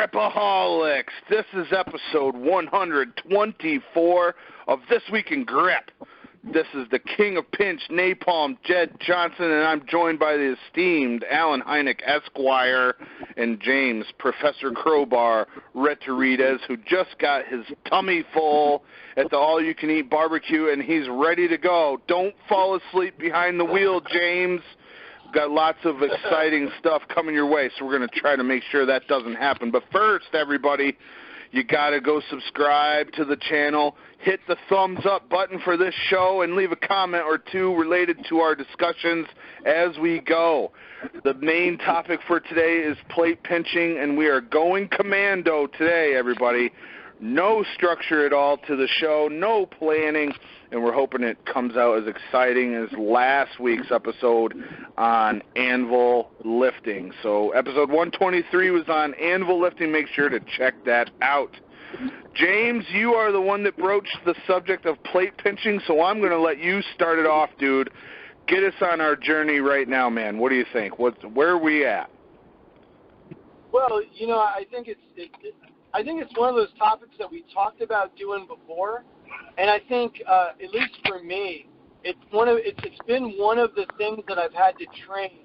Gripaholics, this is episode 124 of This Week in Grip. This is the king of pinch, Napalm, Jedd Johnson, and I'm joined by the esteemed Alan Heineck, Esquire, and James, Professor Crowbar, Retarides, who just got his tummy full at the all-you-can-eat barbecue, and he's ready to go. Don't fall asleep behind the wheel, James. Got lots of exciting stuff coming your way, so we're going to try to make sure that doesn't happen. But first, everybody, you got to go subscribe to the channel, hit the thumbs up button for this show, and leave a comment or two related to our discussions as we go. The main topic for today is plate pinching, and we are going commando today, everybody. No structure at all to the show, no planning, and we're hoping it comes out as exciting as last week's episode on anvil lifting. So episode 123 was on anvil lifting. Make sure to check that out. James, you are the one that broached the subject of plate pinching, so I'm going to let you start it off, dude. Get us on our journey right now, man. What do you think? Where are we at? Well, you know, I think it's one of those topics that we talked about doing before, and I think, at least for me, it's been one of the things that I've had to train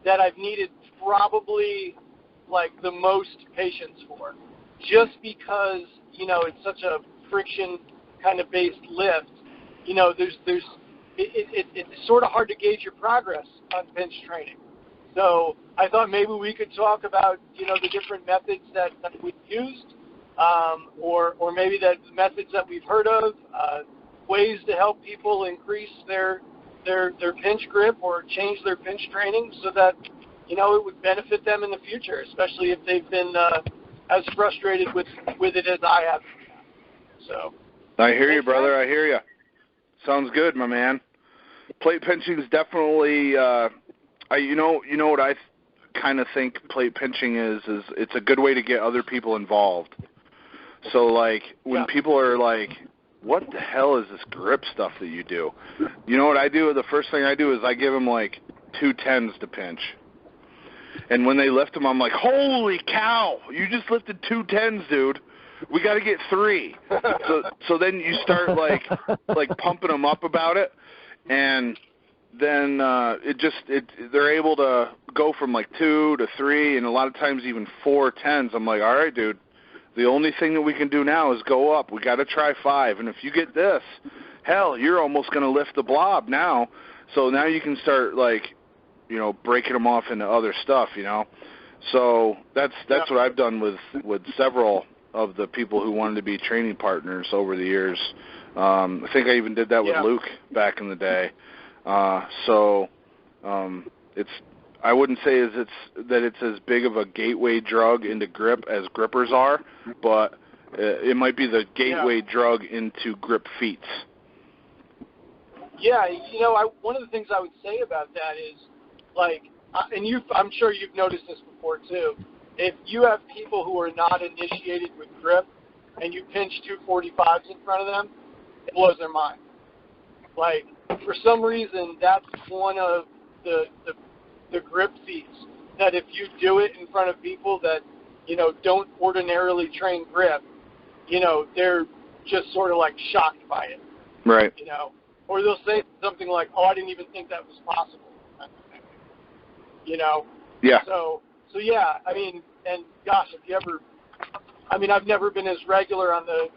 that I've needed probably like the most patience for, just because, you know, it's such a friction kind of based lift. You know, it's sort of hard to gauge your progress on pinch training. So I thought maybe we could talk about, you know, the different methods that we've used, or maybe the methods that we've heard of, ways to help people increase their pinch grip or change their pinch training so that, you know, it would benefit them in the future, especially if they've been as frustrated with it as I have. So I hear you, brother. I hear you. Sounds good, my man. Plate pinching is definitely. You know what I kind of think plate pinching is it's a good way to get other people involved. So, like, when people are like, what the hell is this grip stuff that you do? You know what I do? The first thing I do is I give them, like, 2 10s to pinch. And when they lift them, I'm like, holy cow, you just lifted 2 10s, dude. We got to get 3. So then you start, like pumping them up about it, and then they're able to go from like 2 to 3 and a lot of times even 4 10s. I'm like, all right, dude, the only thing that we can do now is go up. We got to try 5. And if you get this, hell, you're almost going to lift the blob now. So now you can start, like, you know, breaking them off into other stuff, you know. So that's what I've done with several of the people who wanted to be training partners over the years. I think I even did that with Luke back in the day. I wouldn't say it's as big of a gateway drug into grip as grippers are, but it might be the gateway drug into grip feats. Yeah, you know, one of the things I would say about that is, like, and I'm sure you've noticed this before too, if you have people who are not initiated with grip and you pinch 245s in front of them, it blows their mind. Like, for some reason, that's one of the grip feats that if you do it in front of people that, you know, don't ordinarily train grip, you know, they're just sort of like shocked by it. Right. You know, or they'll say something like, oh, I didn't even think that was possible. You know? Yeah. So yeah, I mean, and gosh, if you ever, I mean, I've never been as regular on the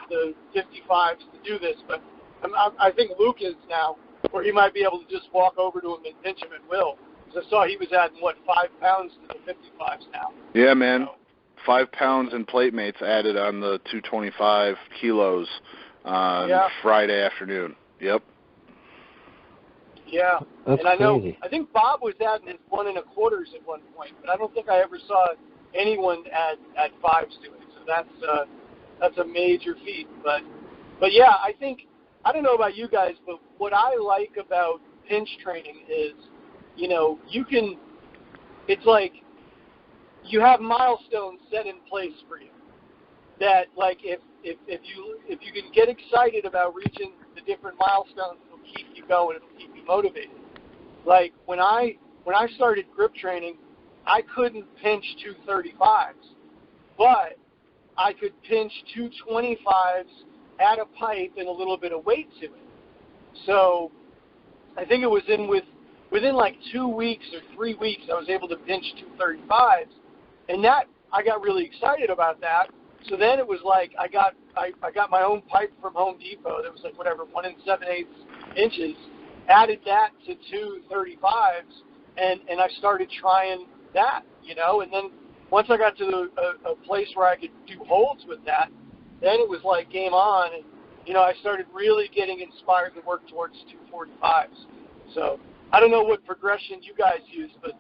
55s to do this, but I think Luke is now, where he might be able to just walk over to him and pinch him at will. Because I saw he was adding, 5 pounds to the 55s now. Yeah, man. So 5 pounds in plate mates added on the 225 kilos on Friday afternoon. Yep. Yeah. That's and I know, crazy. I think Bob was adding his 1 1/4s at one point, but I don't think I ever saw anyone add 5s to it. So that's a major feat. But yeah, I think, I don't know about you guys, but what I like about pinch training is, you know, it's like you have milestones set in place for you that, like, if you can get excited about reaching the different milestones, it'll keep you going, it'll keep you motivated. Like, when I started grip training, I couldn't pinch 235s. but I could pinch 225s at a pipe and a little bit of weight to it. So I think it was within like 2 weeks or 3 weeks, I was able to pinch 235s, and that I got really excited about that. So then it was like I got my own pipe from Home Depot that was like whatever 1 7/8 inches, added that to 235s, and I started trying that, and then once I got to a place where I could do holds with that, then it was like game on, and I started really getting inspired to work towards 245s. So I don't know what progression you guys use, but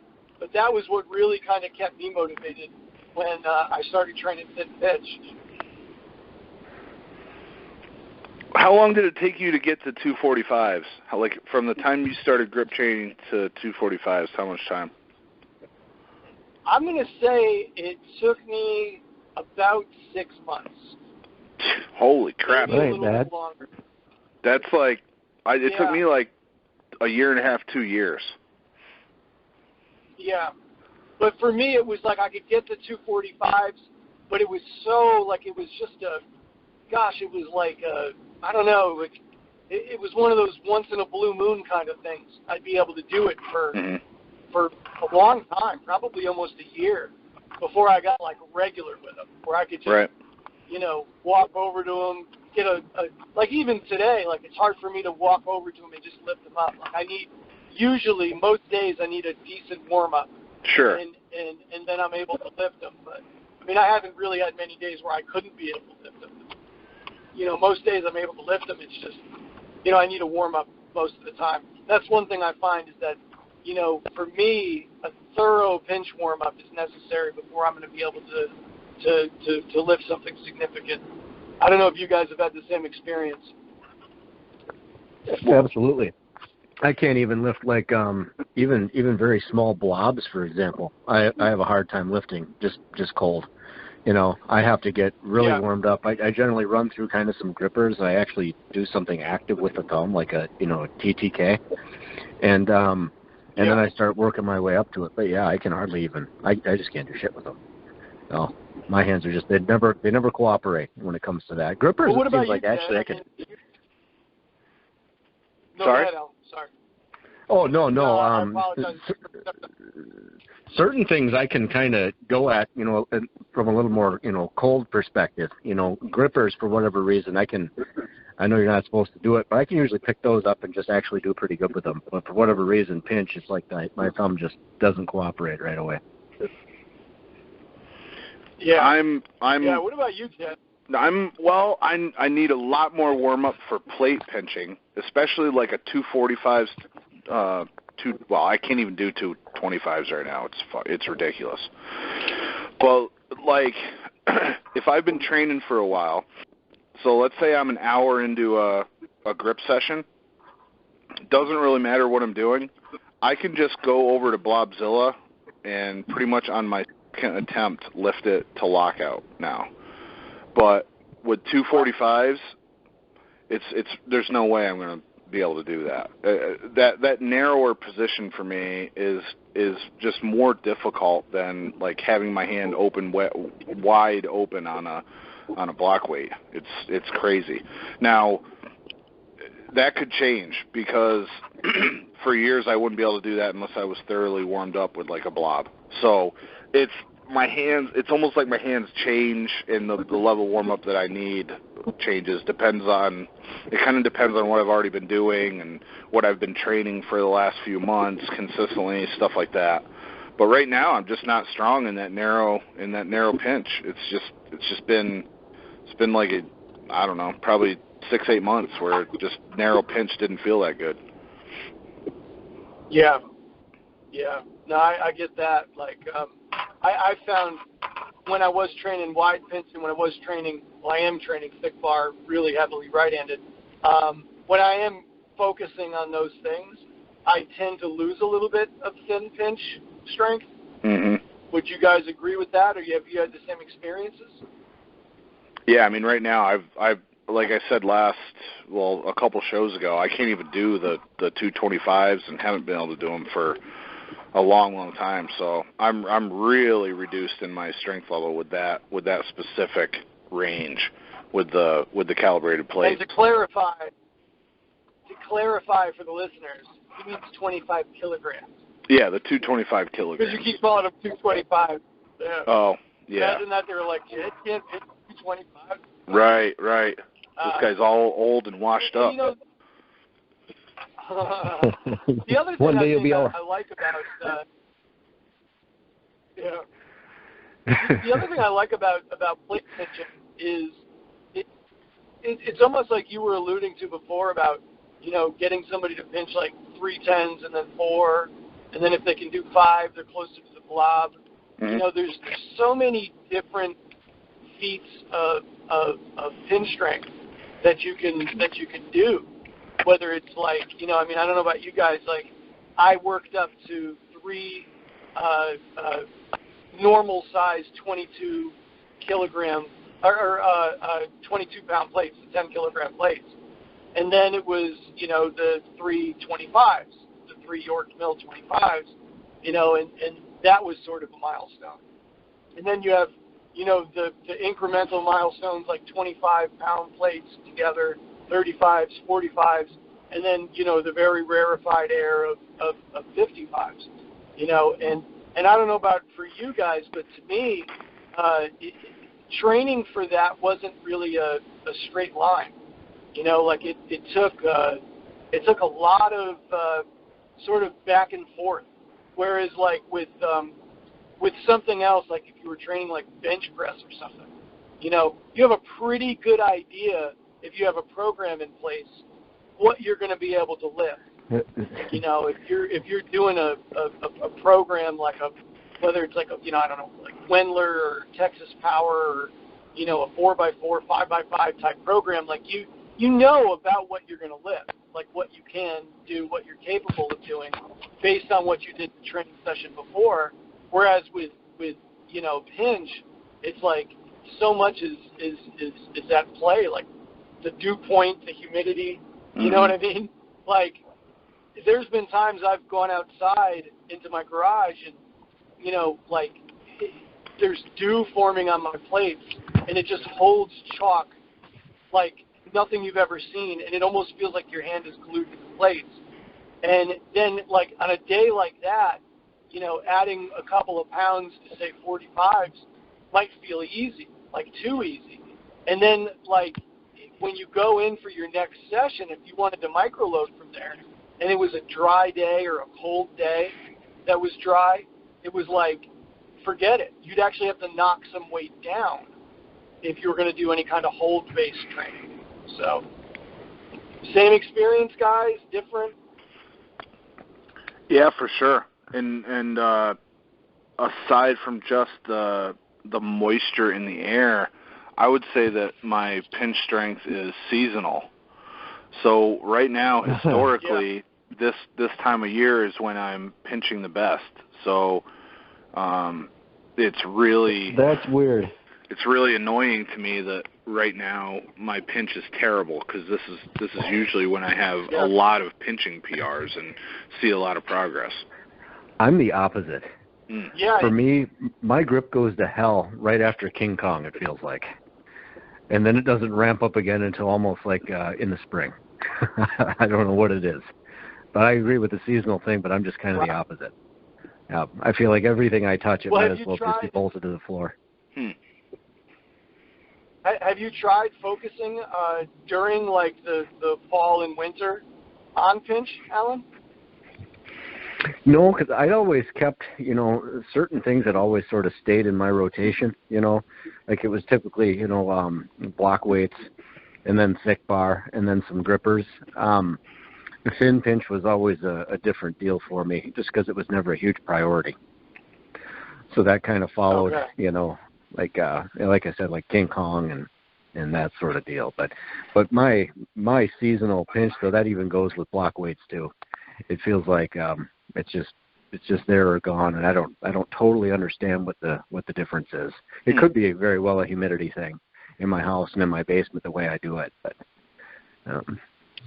that was what really kind of kept me motivated when I started training thin pitch. How long did it take you to get to 245s? Like from the time you started grip training to 245s, how much time? I'm going to say it took me about 6 months. Holy crap. Maybe a little bit longer. That's like, it took me like a year and a half, 2 years. Yeah. But for me, it was like I could get the 245s, but it was so, like, it was just it was like, I don't know, like, it was one of those once in a blue moon kind of things. I'd be able to do it for a long time, probably almost a year, before I got, like, regular with them, where I could just, walk over to them, get like even today, like it's hard for me to walk over to them and just lift them up. Like usually most days I need a decent warm-up. Sure. And then I'm able to lift them. But, I mean, I haven't really had many days where I couldn't be able to lift them. Most days I'm able to lift them. It's just, I need a warm-up most of the time. That's one thing I find is that, for me, a thorough pinch warm-up is necessary before I'm going to be able to lift something significant. I don't know if you guys have had the same experience. Absolutely. I can't even lift like even very small blobs, for example. I have a hard time lifting just cold. I have to get really warmed up. I generally run through kind of some grippers. I actually do something active with the thumb, like a TTK, and then I start working my way up to it. But yeah, I can hardly even. I just can't do shit with them. No, my hands are just they never cooperate when it comes to that. Grippers, well, what about it seems like actually I can. No, sorry. Go ahead, Al. Sorry. Oh no. I apologize. Certain things I can kind of go at, from a little more, cold perspective. Grippers for whatever reason I know you're not supposed to do it, but I can usually pick those up and just actually do pretty good with them. But for whatever reason, pinch, it's like my thumb just doesn't cooperate right away. Yeah, I'm. Yeah. What about you, Ted? I need a lot more warm up for plate pinching, especially like a 245s. I can't even do 225s right now. It's ridiculous. But like, if I've been training for a while, so let's say I'm an hour into a grip session, doesn't really matter what I'm doing. I can just go over to Blobzilla and pretty much on my second attempt lift it to lockout now. But with 245s, there's no way I'm going to be able to do that. That narrower position for me is just more difficult than like having my hand wide open on a block weight. It's crazy. Now that could change because for years I wouldn't be able to do that unless I was thoroughly warmed up with like a blob. So it's almost like my hands change and the level of warm-up that I need changes. It kind of depends on what I've already been doing and what I've been training for the last few months consistently, stuff like that. But right now I'm just not strong in that narrow pinch. It's been like I don't know, probably 6-8 months where just narrow pinch didn't feel that good. Yeah. No, I get that. Like, I found when I was training wide pinch and when I am training thick bar really heavily right-handed, when I am focusing on those things, I tend to lose a little bit of thin pinch strength. Mm-hmm. Would you guys agree with that, or have you had the same experiences? Yeah, I mean, right now I've like I said a couple shows ago, I can't even do the 225s and haven't been able to do them for a long, long time. So I'm really reduced in my strength level with that specific range with the calibrated plate. And to clarify for the listeners, he means 25 kilograms. Yeah, the 225 kilograms. Because you keep calling them 225. Yeah. Oh, yeah. Imagine that they were like, it can't hit 225. Right. This guy's all old and washed up. You know, the other thing One day you'll be all... I like about the other thing I like about plate pitching is it's almost like you were alluding to before about, you know, getting somebody to pinch like 3 tens and then 4, and then if they can do 5, they're closer to the blob. Mm-hmm. You know, there's so many different feats of pin strength that you can do. Whether it's like, you know, I mean, I don't know about you guys, like I worked up to 3 normal size 22 kilogram or 22 pound plates, the 10 kilogram plates. And then it was, you know, the 3 25s, the 3 York Mill 25s, you know, and that was sort of a milestone. And then you have, you know, the incremental milestones like 25 pound plates together, 35s, 45s, and then, you know, the very rarefied air of 55s, you know, and I don't know about for you guys, but to me, training for that wasn't really a straight line. You know, like it took a lot of sort of back and forth. Whereas like with something else, like if you were training like bench press or something, you know, you have a pretty good idea if you have a program in place what you're going to be able to lift. You know, if you're doing a program like whether it's like you know, I don't know, like Wendler or Texas Power or, you know, a 4x4, 5x5 type program, like you know about what you're going to lift, like what you can do, what you're capable of doing based on what you did in the training session before. Whereas with you know, pinch, it's like so much is at play, like the dew point, the humidity, you know what I mean? Like there's been times I've gone outside into my garage and, you know, like there's dew forming on my plates and it just holds chalk like nothing you've ever seen, and it almost feels like your hand is glued to the plates. And then, like, on a day like that, you know, adding a couple of pounds to, say, 45s might feel easy, like too easy. And then, like, when you go in for your next session, if you wanted to microload from there, and it was a dry day or a cold day that was dry, it was like, forget it. You'd actually have to knock some weight down if you were going to do any kind of hold-based training. So, same experience, guys, different? Yeah, for sure. And aside from just the moisture in the air, I would say that my pinch strength is seasonal. So right now, historically, this time of year is when I'm pinching the best. So it's really... That's weird. It's really annoying to me that right now my pinch is terrible, because this is usually when I have a lot of pinching PRs and see a lot of progress. I'm the opposite. Yeah. For me, my grip goes to hell right after King Kong, it feels like. And then it doesn't ramp up again until almost like in the spring. I don't know what it is. But I agree with the seasonal thing, but I'm just kind of the opposite. Yeah, I feel like everything I touch, it might as well just be bolted to the floor. Have you tried focusing during, like, the fall and winter on pinch, Alan? No, because I always kept, you know, certain things that always sort of stayed in my rotation, you know. Like it was typically, you know, block weights and then thick bar and then some grippers. The thin pinch was always a different deal for me just because it was never a huge priority. So that kind of followed, you know, like I said, like King Kong and that sort of deal. But my seasonal pinch, though, that even goes with block weights too. It feels like it's just there or gone, and I don't totally understand what the difference is. It could be very well a humidity thing in my house and in my basement the way I do it, but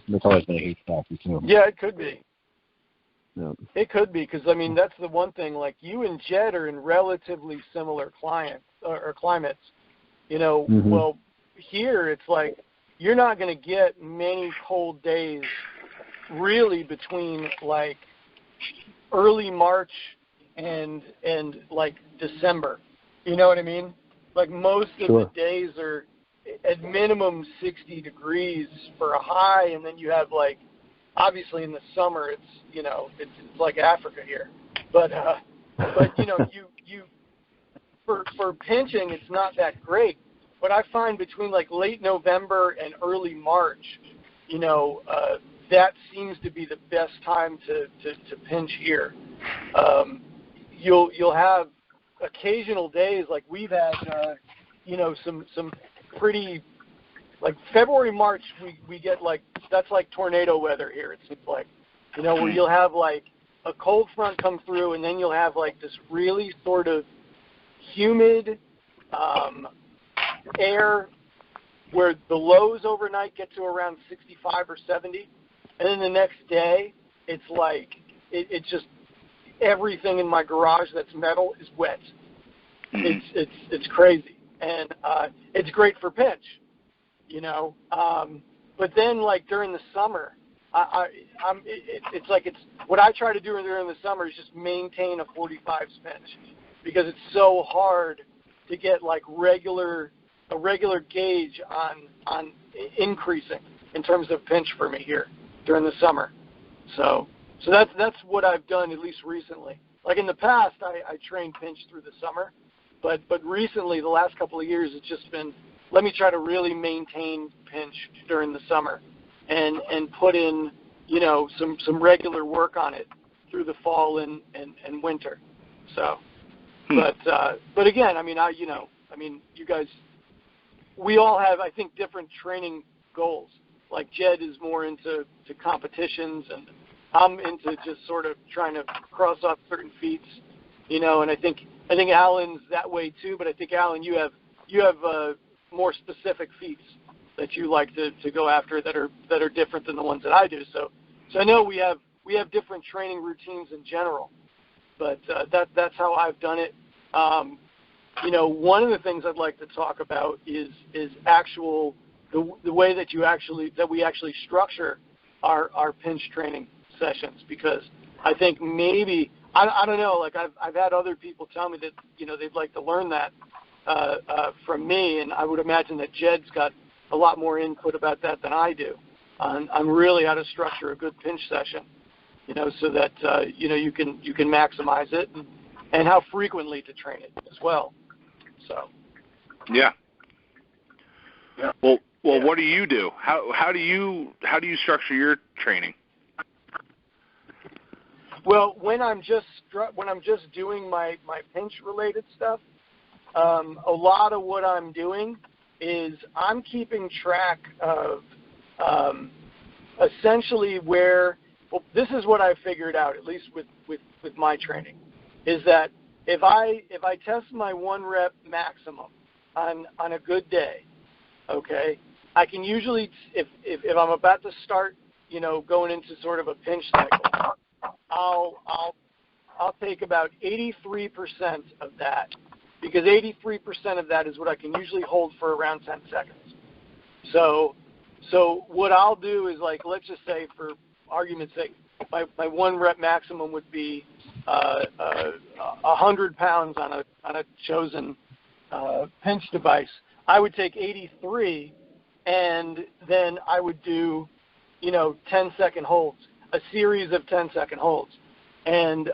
it's always been a heat factor too. Yeah, it could be. It could be, because, I mean, that's the one thing. Like, you and Jedd are in relatively similar climates. You know, well, here it's like you're not going to get many cold days really between, like, early March and like, December. You know what I mean? Like, most of the days are at minimum 60 degrees for a high, and then you have, like, obviously in the summer it's, you know, it's like Africa here. But you know, you for pinching it's not that great. But I find between, like, late November and early March, you know, that seems to be the best time to pinch here. You'll have occasional days, like we've had, you know, some pretty, like, February, March, we get, like, that's like tornado weather here. It's like, you know, where you'll have, like, a cold front come through, and then you'll have, like, this really sort of humid air where the lows overnight get to around 65 or 70, and then the next day it's like it's just everything in my garage that's metal is wet. It's crazy, and it's great for pinch, you know. But then, like, during the summer, it's like what I try to do during the summer is just maintain a 45 pinch, because it's so hard to get, like, a regular gauge on increasing in terms of pinch for me here during the summer. So that's what I've done, at least recently. Like, in the past, I trained pinch through the summer, but recently, the last couple of years, it's just been, let me try to really maintain pinch during the summer and put in, you know, some regular work on it through the fall and winter. So, but again, I mean, you guys, we all have, I think, different training goals. Like, Jedd is more into competitions, and I'm into just sort of trying to cross off certain feats, you know. And I think Alan's that way too. But I think, Alan, you have more specific feats that you like to go after that are different than the ones that I do. So I know we have different training routines in general, but that's how I've done it. You know, one of the things I'd like to talk about is actual the way that we actually structure our pinch training sessions, because I think maybe I don't know, like, I've had other people tell me that, you know, they'd like to learn that from me, and I would imagine that Jedd's got a lot more input about that than I do on really how to structure a good pinch session, you know, so that you know, you can maximize it, and how frequently to train it as well. So. Yeah. Well, yeah. What do you do? How do you structure your training? Well, when I'm just doing my pinch related stuff, a lot of what I'm doing is I'm keeping track of essentially where. Well, this is what I figured out, at least with my training, is that if I test my 1 rep maximum on a good day, okay, I can usually, if I'm about to start, you know, going into sort of a pinch cycle, I'll take about 83% of that, because 83% of that is what I can usually hold for around 10 seconds. So what I'll do is, like, let's just say, for argument's sake, my 1 rep maximum would be 100 pounds on a chosen pinch device. I would take 83, and then I would do, you know, 10-second holds, a series of 10-second holds, and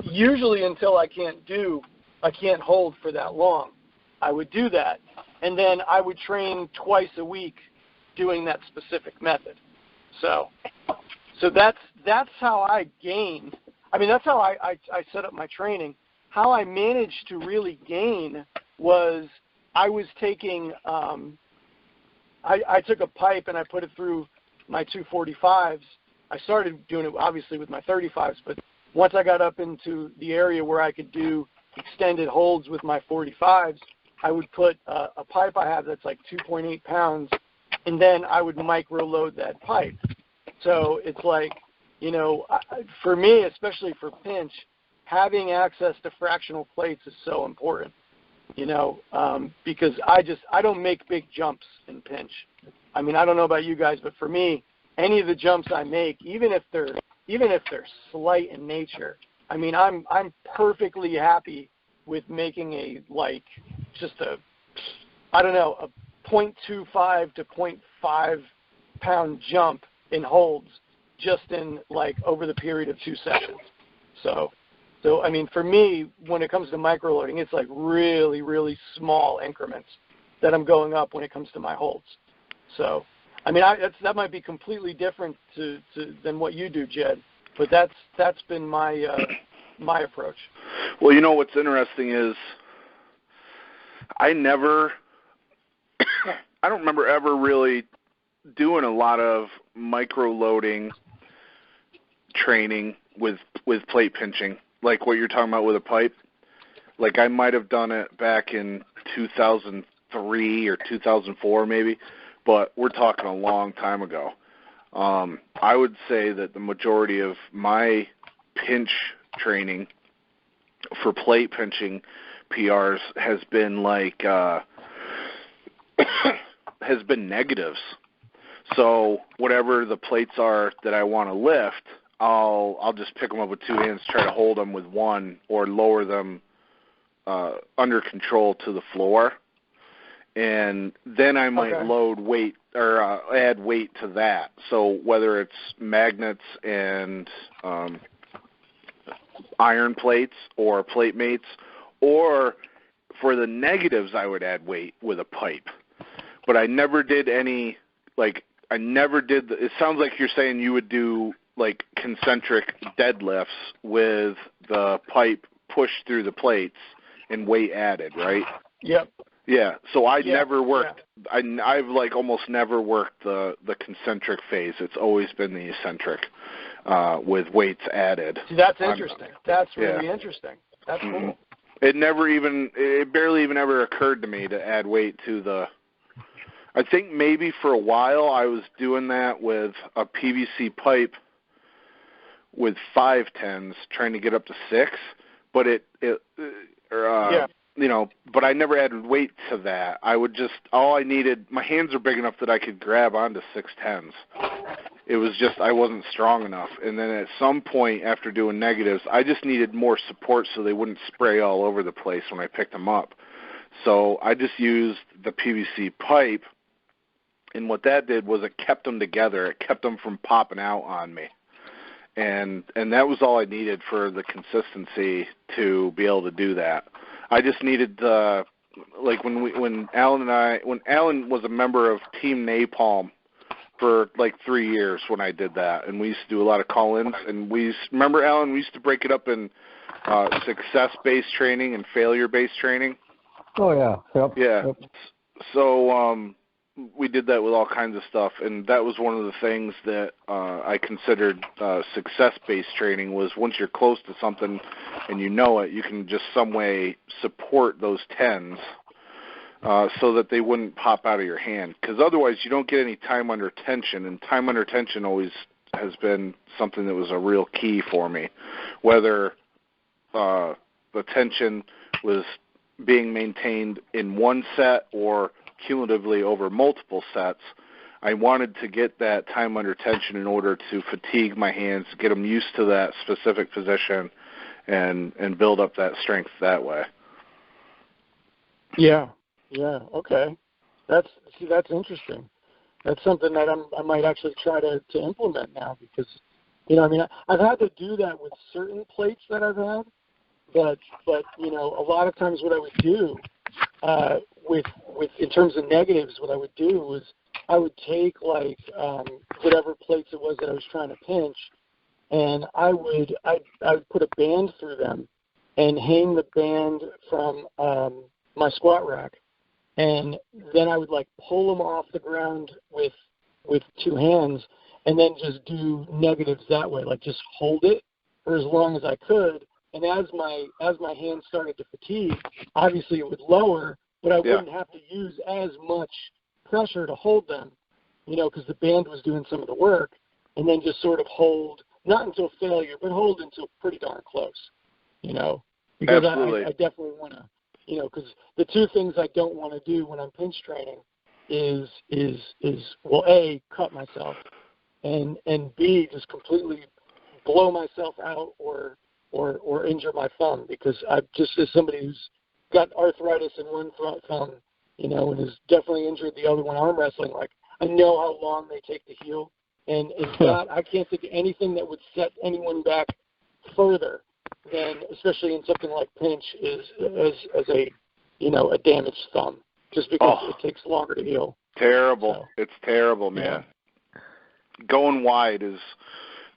usually until I can't hold for that long, I would do that, and then I would train twice a week doing that specific method. So that's how I gained. I mean, that's how I set up my training. How I managed to really gain was I was taking I took a pipe and I put it through my 245s. I started doing it obviously with my 35s, but once I got up into the area where I could do extended holds with my 45s, I would put a pipe I have that's like 2.8 pounds, and then I would micro load that pipe. So it's like, for me, especially for pinch, having access to fractional plates is so important, because I don't make big jumps in pinch. I mean, I don't know about you guys, but for me, any of the jumps I make, even if they're slight in nature, I mean, I'm perfectly happy with making a 0.25 to 0.5 pound jump in holds just in over the period of 2 sessions. So I mean, for me, when it comes to microloading, it's really, really small increments that I'm going up when it comes to my holds. So, I mean, that might be completely different than what you do, Jedd, but that's been my my approach. Well, what's interesting is I don't remember ever really doing a lot of micro-loading training with plate pinching, like what you're talking about with a pipe. Like I might have done it back in 2003 or 2004 maybe, but we're talking a long time ago. I would say that the majority of my pinch training for plate pinching PRs has been has been negatives. So whatever the plates are that I want to lift, I'll just pick them up with 2 hands, try to hold them with one, or lower them under control to the floor, and then I might load weight or add weight to that. So whether it's magnets and iron plates or plate mates, or for the negatives I would add weight with a pipe. But I never did any, it sounds like you're saying you would do concentric deadlifts with the pipe pushed through the plates and weight added, right? Yep. Yeah. So I never worked. Yeah. I've almost never worked the concentric phase. It's always been the eccentric with weights added. See, that's interesting. That's really interesting. That's cool. It barely even ever occurred to me to add weight to the. I think maybe for a while I was doing that with a PVC pipe with 510s, trying to get up to 6, but but I never added weight to that. I would all I needed, my hands are big enough that I could grab onto 610s. It was just I wasn't strong enough. And then at some point after doing negatives, I just needed more support so they wouldn't spray all over the place when I picked them up. So I just used the PVC pipe, and what that did was it kept them together. It kept them from popping out on me. And that was all I needed for the consistency to be able to do that. I just needed when Alan was a member of Team Napalm for 3 years when I did that, and we used to do a lot of call-ins, and remember, Alan, we used to break it up in success-based training and failure-based training. Oh yeah. Yep. Yeah. Yep. So we did that with all kinds of stuff, and that was one of the things that I considered success-based training, was once you're close to something and you know it, you can just some way support those 10s so that they wouldn't pop out of your hand, because otherwise you don't get any time under tension, and time under tension always has been something that was a real key for me, whether the tension was being maintained in one set or cumulatively over multiple sets. I wanted to get that time under tension in order to fatigue my hands, get them used to that specific position, and build up that strength that way. Yeah. Okay. That's interesting. That's something that I might actually try to implement now, because I've had to do that with certain plates that I've had, but a lot of times what I would do with in terms of negatives, what I would do was I would take whatever plates it was that I was trying to pinch, and I would put a band through them and hang the band from my squat rack, and then I would pull them off the ground with 2 hands, and then just do negatives that way, just hold it for as long as I could. And as my hands started to fatigue, obviously it would lower, but I wouldn't have to use as much pressure to hold them, because the band was doing some of the work, and then just sort of hold not until failure, but hold until pretty darn close, because I definitely want to, because the two things I don't want to do when I'm pinch training is well, A, cut myself, and B, just completely blow myself out or injure my thumb, because I'm just, as somebody who's got arthritis in one thumb, and has definitely injured the other one arm wrestling, like, I know how long they take to heal, and I can't think of anything that would set anyone back further than, especially in something like pinch, is as a damaged thumb, just because it takes longer to heal. Terrible. So, it's terrible, man. Yeah. Going wide is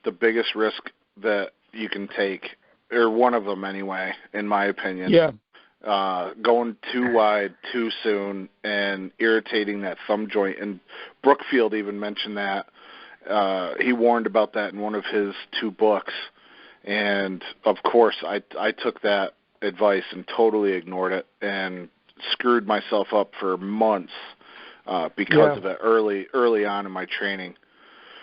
the biggest risk that you can take, or one of them anyway, in my opinion. Yeah. Going too wide too soon and irritating that thumb joint. And Brookfield even mentioned that. He warned about that in one of his 2 books. And, of course, I took that advice and totally ignored it and screwed myself up for months because of it early on in my training.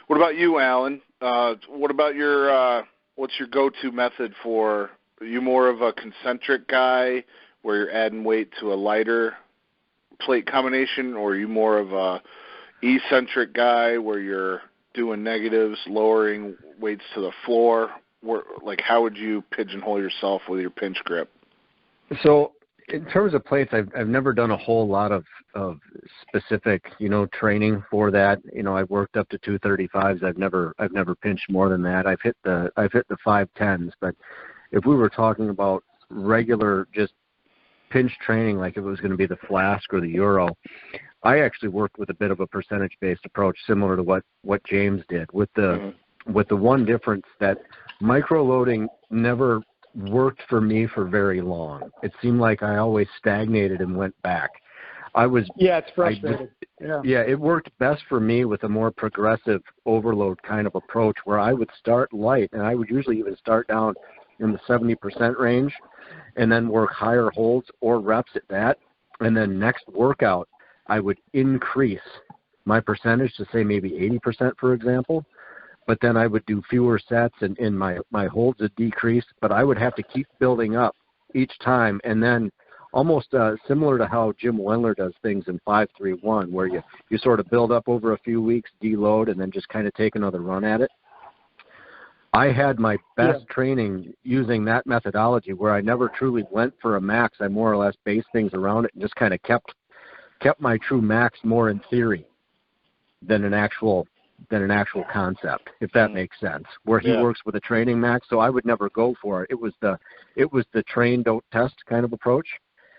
What about you, Alan? What about your what's your go-to method for? Are you more of a concentric guy where you're adding weight to a lighter plate combination, or are you more of a eccentric guy where you're doing negatives, lowering weights to the floor? How would you pigeonhole yourself with your pinch grip? So in terms of plates, I've never done a whole lot of specific, training for that. I've worked up to 235s. I've never pinched more than that. I've hit the 510s, but if we were talking about regular just pinch training, like if it was going to be the flask or the Euro, I actually worked with a bit of a percentage-based approach, similar to what James did, with the one difference that micro-loading never worked for me for very long. It seemed like I always stagnated and went back. It's frustrating. It worked best for me with a more progressive overload kind of approach, where I would start light, and I would usually even start down in the 70% range and then work higher holds or reps at that. And then next workout, I would increase my percentage to say maybe 80%, for example. But then I would do fewer sets and my holds would decrease, but I would have to keep building up each time. And then almost similar to how Jim Wendler does things in 5-3-1, where you sort of build up over a few weeks, deload, and then just kind of take another run at it. I had my best training using that methodology, where I never truly went for a max. I more or less based things around it and just kind of kept my true max more in theory than an actual concept, if that makes sense. Where he works with a training max, so I would never go for it. It was the train, don't test kind of approach,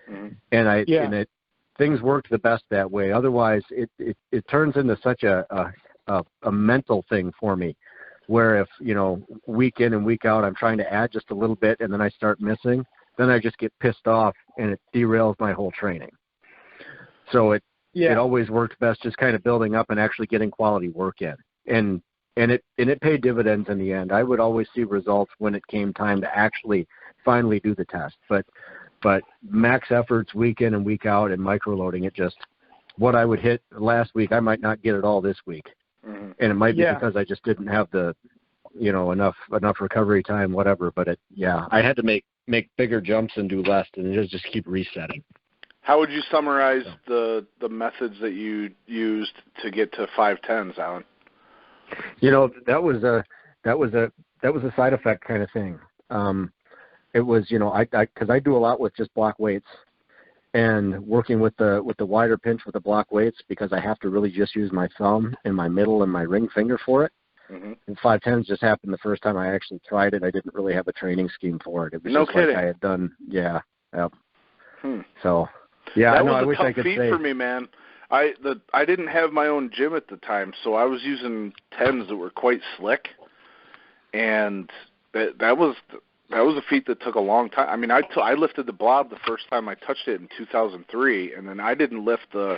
and things worked the best that way. Otherwise, it turns into such a mental thing for me, where if week in and week out I'm trying to add just a little bit and then I start missing, then I just get pissed off and it derails my whole training. So it always worked best just kind of building up and actually getting quality work in. And it paid dividends in the end. I would always see results when it came time to actually finally do the test. But max efforts week in and week out and microloading, what I would hit last week, I might not get it all this week. Mm-hmm. And it might be because I just didn't have the enough recovery time, whatever. But I had to make bigger jumps and do less, and just keep resetting. How would you summarize the methods that you used to get to 510s, Alan? That was a side effect kind of thing. It was, because I do a lot with just block weights, and working with the wider pinch with the block weights, because I have to really just use my thumb and my middle and my ring finger for it. Mm-hmm. And 510s just happened the first time I actually tried it. I didn't really have a training scheme for it. It was no just kidding. Like I had done, So, that was I a wish tough I could feat say. for me, man. I didn't have my own gym at the time, so I was using 10s that were quite slick, and that was a feat that took a long time. I mean, I lifted the blob the first time I touched it in 2003, and then I didn't lift the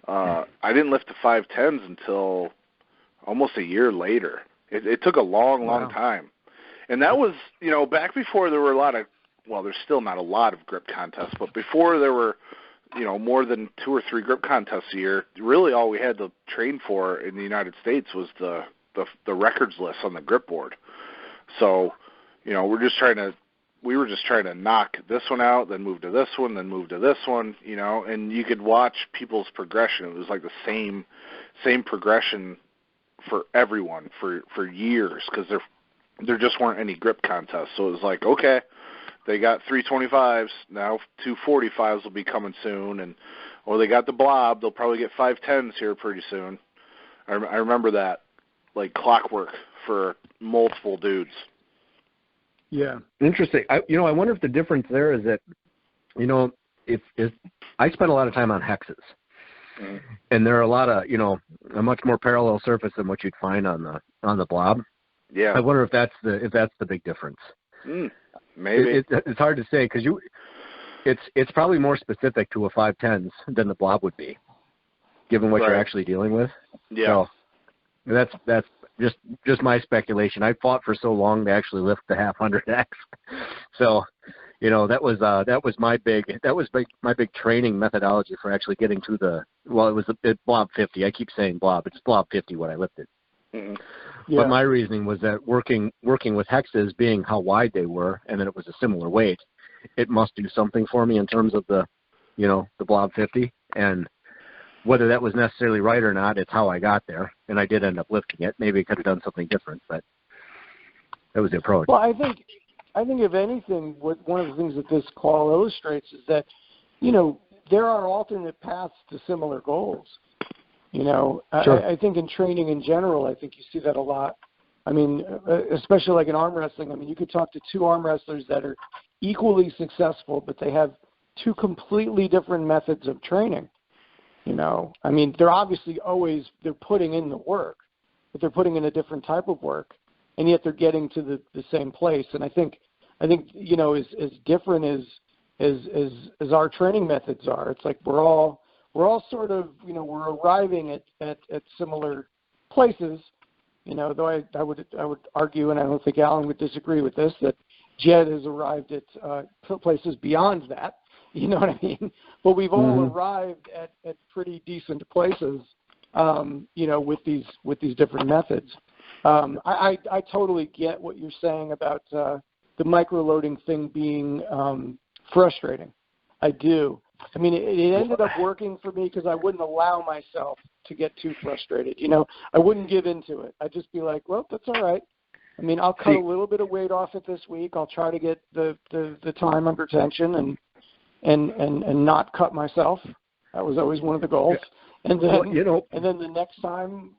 510s until almost a year later. It took a long time, and that was back before there were there's still not a lot of grip contests, but before there were more than 2 or 3 grip contests a year, really all we had to train for in the United States was the the records list on the grip board. So, we were just trying to knock this one out, then move to this one, then move to this one, and you could watch people's progression. It was like the same progression for everyone for years, because there just weren't any grip contests. So it was like, okay, they got 325s, now 245s will be coming soon, or they got the blob, they'll probably get 510s here pretty soon. I remember that, like clockwork for multiple dudes. Yeah, interesting. I wonder if the difference there is that, if I spent a lot of time on hexes, and there are a lot of, a much more parallel surface than what you'd find on the blob. Yeah. I wonder if that's the big difference. Maybe it's hard to say, because it's probably more specific to a 510s than the blob would be, given what you're actually dealing with. Yeah. So that's just my speculation. I fought for so long to actually lift the 100X. So, that was my big training methodology for actually getting to it was blob 50. I keep saying blob. It's blob 50 when I lifted. Mm-hmm. Yeah. But my reasoning was that working with hexes, being how wide they were, and that it was a similar weight, it must do something for me in terms of the blob 50. And whether that was necessarily right or not, it's how I got there, and I did end up lifting it. Maybe I could have done something different, but that was the approach. Well, I think if anything, one of the things that this call illustrates is that, there are alternate paths to similar goals. Sure. I think in training in general, I think you see that a lot. I mean, especially like in arm wrestling. I mean, you could talk to two arm wrestlers that are equally successful, but they have two completely different methods of training. I mean, they're obviously they're putting in the work, but they're putting in a different type of work, and yet they're getting to the same place. And I think as different as our training methods are, it's like we're all sort of, we're arriving at similar places, though I would argue, and I don't think Alan would disagree with this, that Jedd has arrived at places beyond that. You know what I mean? But we've all arrived at pretty decent places, with these different methods. I totally get what you're saying about the micro-loading thing being frustrating. I do. I mean, it ended up working for me because I wouldn't allow myself to get too frustrated. I wouldn't give into it. I'd just be like, well, that's all right. I mean, I'll cut a little bit of weight off it this week. I'll try to get the time under tension and not cut myself. That was always one of the goals. And then, and then the next time,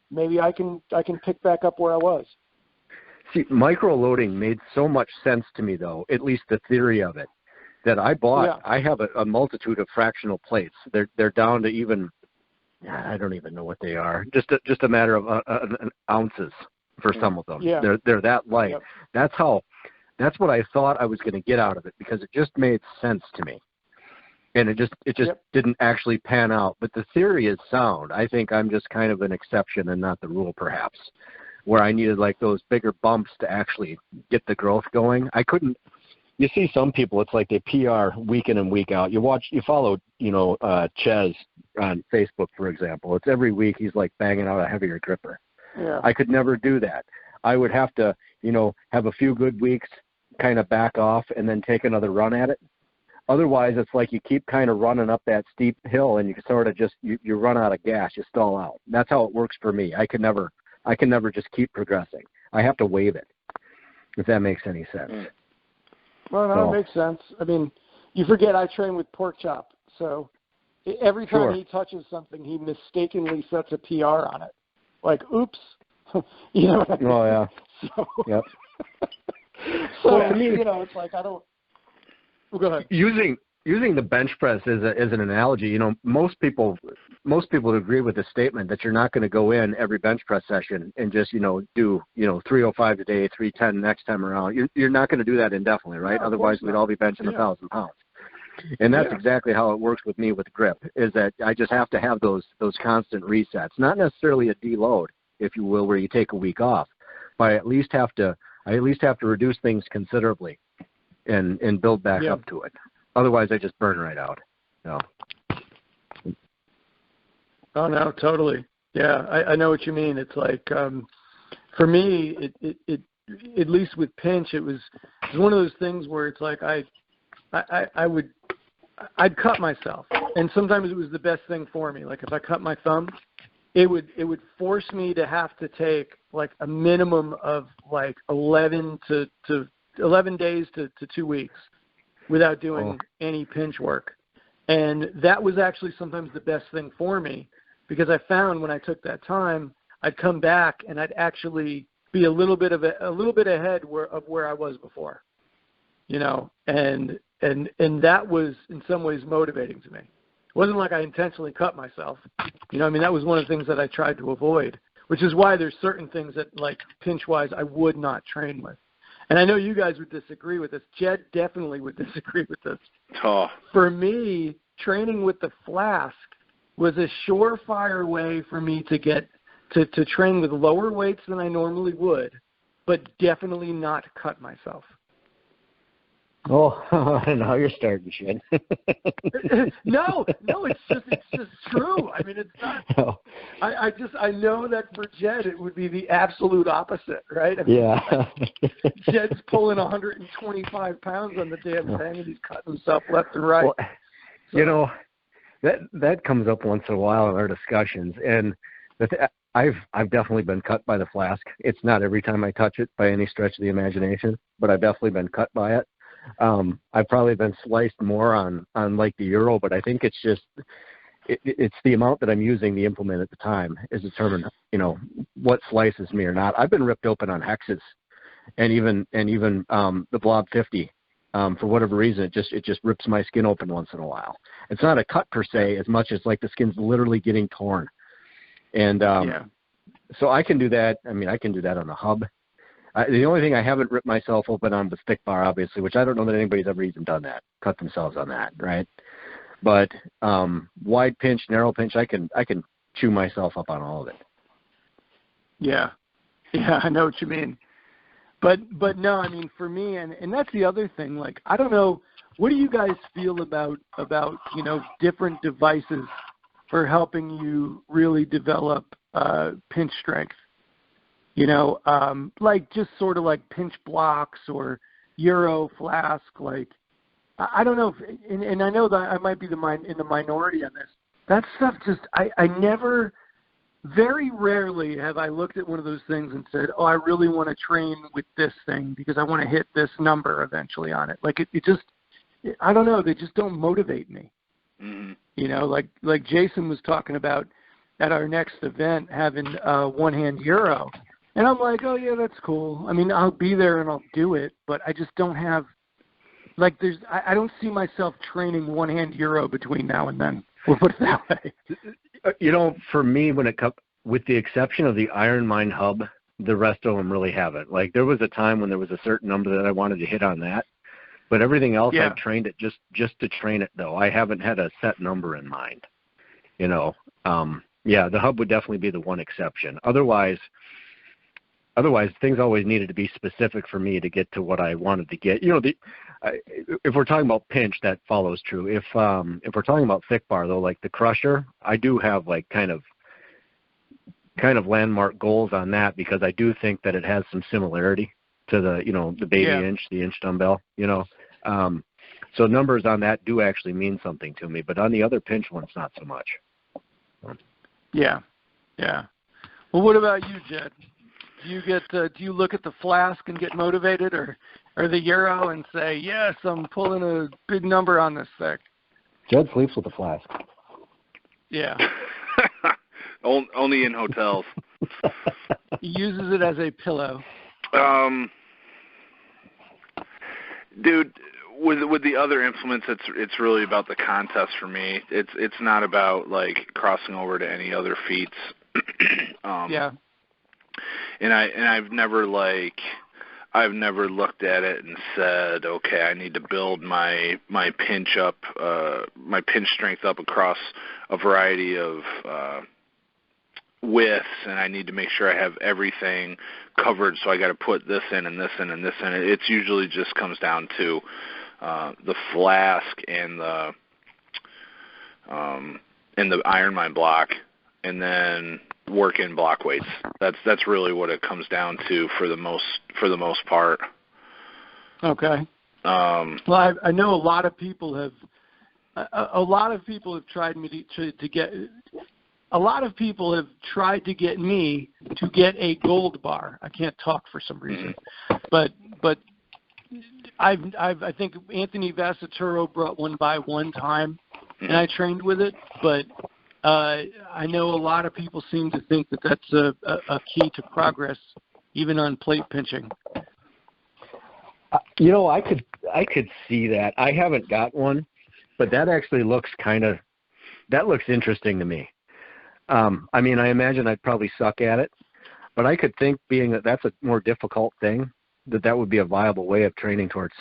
maybe I can pick back up where I was. See, micro-loading made so much sense to me, though, at least the theory of it, that I bought. Yeah. I have a multitude of fractional plates. They're down to even, I don't even know what they are. Just a matter of ounces for some of them. Yeah. They're that light. Yep. That's what I thought I was going to get out of it, because it just made sense to me. And it just didn't actually pan out. But the theory is sound. I think I'm just kind of an exception and not the rule, perhaps, where I needed like those bigger bumps to actually get the growth going. I couldn't. You see some people, it's like they PR week in and week out. You follow, Ches on Facebook, for example. It's every week he's like banging out a heavier gripper. Yeah. I could never do that. I would have to, have a few good weeks, kind of back off, and then take another run at it. Otherwise, it's like you keep kind of running up that steep hill, and you sort of just you run out of gas, you stall out. That's how it works for me. I can never just keep progressing. I have to wave it, if that makes any sense. Well, no, it makes sense. I mean, you forget I train with Pork Chop, so every time he touches something, he mistakenly sets a PR on it. Like, oops. You know what I mean? Oh, yeah. So, yep. So, well, it's like I don't. Well, go ahead. Using the bench press as an analogy, most people would agree with the statement that you're not going to go in every bench press session and just do 305 today, 310 next time around. You're not going to do that indefinitely, right? No, otherwise we'd all be benching 1,000 pounds. And that's exactly how it works with me with grip, is that I just have to have those constant resets. Not necessarily a deload, if you will, where you take a week off, but I at least have to reduce things considerably and build back up to it. Otherwise, I just burn right out. No. Oh, no, totally. Yeah, I know what you mean. It's like, for me, it at least with pinch, it was one of those things where it's like I'd cut myself, and sometimes it was the best thing for me. Like if I cut my thumb, it would force me to have to take like a minimum of like 11 days to 2 weeks without doing any pinch work. And that was actually sometimes the best thing for me, because I found when I took that time, I'd come back and I'd actually be a little bit ahead of where I was before, and that was in some ways motivating to me. It wasn't like I intentionally cut myself. That was one of the things that I tried to avoid, which is why there's certain things that, like pinch-wise, I would not train with. And I know you guys would disagree with this. Jedd definitely would disagree with this. Oh. For me, training with the flask was a surefire way for me to get to train with lower weights than I normally would, but definitely not cut myself. Oh, now you're starting, Jedd. No, it's just true. I mean, it's not. No. I know that for Jedd it would be the absolute opposite, right? Yeah. Jedd's pulling 125 pounds on the damn thing, and he's cutting himself left and right. Well, that comes up once in a while in our discussions, and I've definitely been cut by the flask. It's not every time I touch it by any stretch of the imagination, but I've definitely been cut by it. I've probably been sliced more on like the Euro, but I think it's just it's the amount that I'm using the implement at the time is determined, what slices me or not. I've been ripped open on hexes, and even the Blob 50. For whatever reason, it just rips my skin open once in a while. It's not a cut per se, as much as like the skin's literally getting torn. And so I can do that. I mean, I can do that on the hub. The only thing I haven't ripped myself open on was thick bar, obviously, which I don't know that anybody's ever even done that, cut themselves on that, right? But wide pinch, narrow pinch, I can chew myself up on all of it. Yeah, I know what you mean. But no, I mean, for me, and that's the other thing. Like, I don't know, what do you guys feel about different devices for helping you really develop pinch strength? Like just sort of like pinch blocks or Euro flask. Like, I don't know, and I know that I might be in the minority on this. That stuff just, I never, very rarely have I looked at one of those things and said, oh, I really want to train with this thing because I want to hit this number eventually on it. Like it just, I don't know, they just don't motivate me. Mm-hmm. Like Jason was talking about at our next event having one-hand Euro. And I'm like, oh, yeah, that's cool. I mean, I'll be there and I'll do it, but I just don't have, like, I don't see myself training one-hand Euro between now and then. We'll put it that way. For me, when it comes, with the exception of the Iron Mind hub, the rest of them really haven't. Like, there was a time when there was a certain number that I wanted to hit on that, but everything else I've trained it just to train it, though. I haven't had a set number in mind, the hub would definitely be the one exception. Otherwise, things always needed to be specific for me to get to what I wanted to get. If we're talking about pinch, that follows true. If we're talking about thick bar, though, like the crusher, I do have like kind of landmark goals on that, because I do think that it has some similarity to the baby inch, the inch dumbbell. So numbers on that do actually mean something to me, but on the other pinch ones, not so much. Yeah. Well, what about you, Jedd? Do you look at the flask and get motivated, or the Euro and say, yes, I'm pulling a big number on this thing? Jedd sleeps with the flask. Yeah. Only in hotels. He uses it as a pillow. Dude, with the other implements, it's really about the contest for me. It's not about like crossing over to any other feats. Yeah. And I've never looked at it and said, okay, I need to build my pinch strength up across a variety of widths, and I need to make sure I have everything covered. So I got to put this in and this in and this in. It's usually just comes down to the flask and the Iron Mind block, and then work in block weights. That's really what it comes down to for the most part. Okay. Well, I know a lot of people have tried me to get. A lot of people have tried to get me to get a gold bar. I can't talk for some reason, but I think Anthony Vassaturo brought one by one time, and I trained with it. But I know a lot of people seem to think that that's a key to progress, even on plate pinching. I could see that. I haven't got one, but that actually looks looks interesting to me. I mean, I imagine I'd probably suck at it, but I could think, being that that's a more difficult thing, that would be a viable way of training towards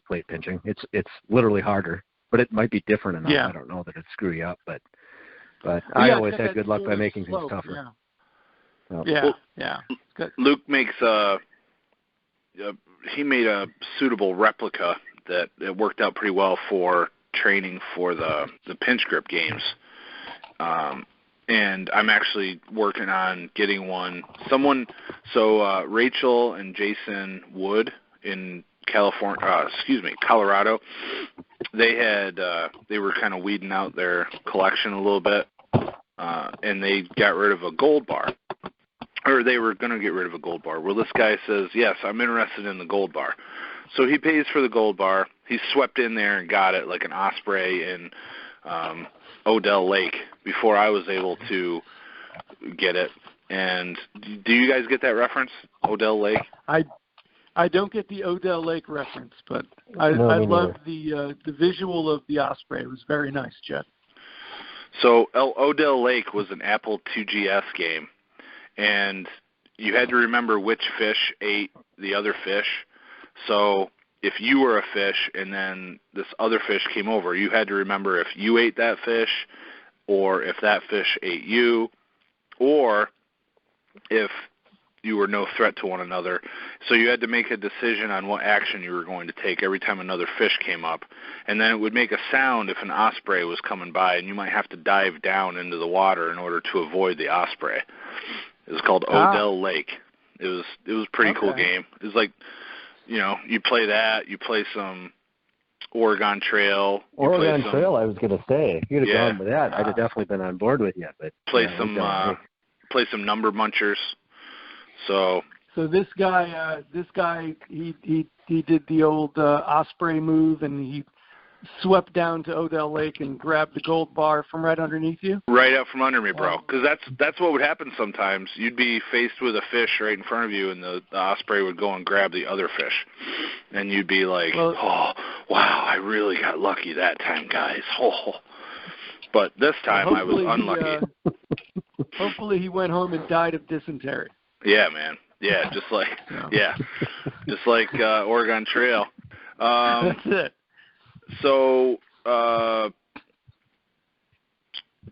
plate pinching. It's literally harder, but it might be different enough. Yeah. I don't know that it'd screw you up, but I always had good luck by making things tougher. Yeah. Yeah. Good. Luke makes he made a suitable replica that it worked out pretty well for training for the pinch grip games. And I'm actually working on getting one. Rachel and Jason Wood in Colorado, they were kind of weeding out their collection a little bit, and they got rid of a gold bar. Or they were going to get rid of a gold bar. Well, this guy says, yes, I'm interested in the gold bar. So he pays for the gold bar. He swept in there and got it like an Osprey in Odell Lake before I was able to get it. And do you guys get that reference, Odell Lake? I don't get the Odell Lake reference, but I love the visual of the Osprey. It was very nice, Jedd. So Odell Lake was an Apple IIgs game, and you had to remember which fish ate the other fish. So if you were a fish and then this other fish came over, you had to remember if you ate that fish or if that fish ate you, or if you were no threat to one another. So you had to make a decision on what action you were going to take every time another fish came up. And then it would make a sound if an osprey was coming by, and you might have to dive down into the water in order to avoid the osprey. It was called Odell Lake. It was a pretty cool game. It was like, you play that, you play some Oregon Trail. Oregon Trail, I was going to say. If you'd have gone with that, I'd have definitely been on board with you. But play some number munchers. So this guy, he did the old osprey move, and he swept down to Odell Lake and grabbed the gold bar from right underneath you? Right out from under me, bro. Because that's what would happen sometimes. You'd be faced with a fish right in front of you, and the osprey would go and grab the other fish. And you'd be like, oh, wow, I really got lucky that time, guys. Oh. But this time I was unlucky. Hopefully he went home and died of dysentery. Yeah, man. Yeah, just like Oregon Trail. That's it. So,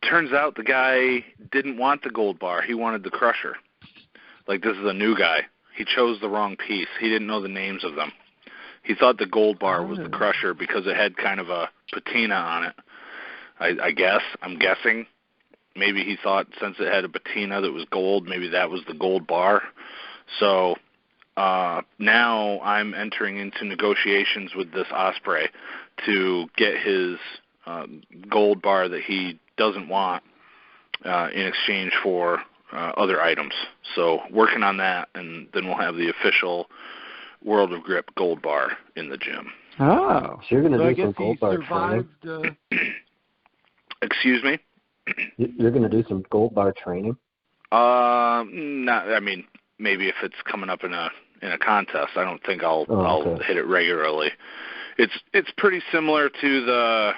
turns out the guy didn't want the gold bar. He wanted the crusher. Like, this is a new guy. He chose the wrong piece. He didn't know the names of them. He thought the gold bar was the crusher because it had kind of a patina on it. I guess. I'm guessing. Maybe he thought since it had a patina that was gold, maybe that was the gold bar. So now I'm entering into negotiations with this osprey to get his gold bar that he doesn't want in exchange for other items. So working on that, and then we'll have the official World of Grip gold bar in the gym. Oh, so you're going to do some gold bar training? Excuse me? You're going to do some gold bar training? Not. I mean, maybe if it's coming up in a contest. I don't think I'll hit it regularly. It's pretty similar to the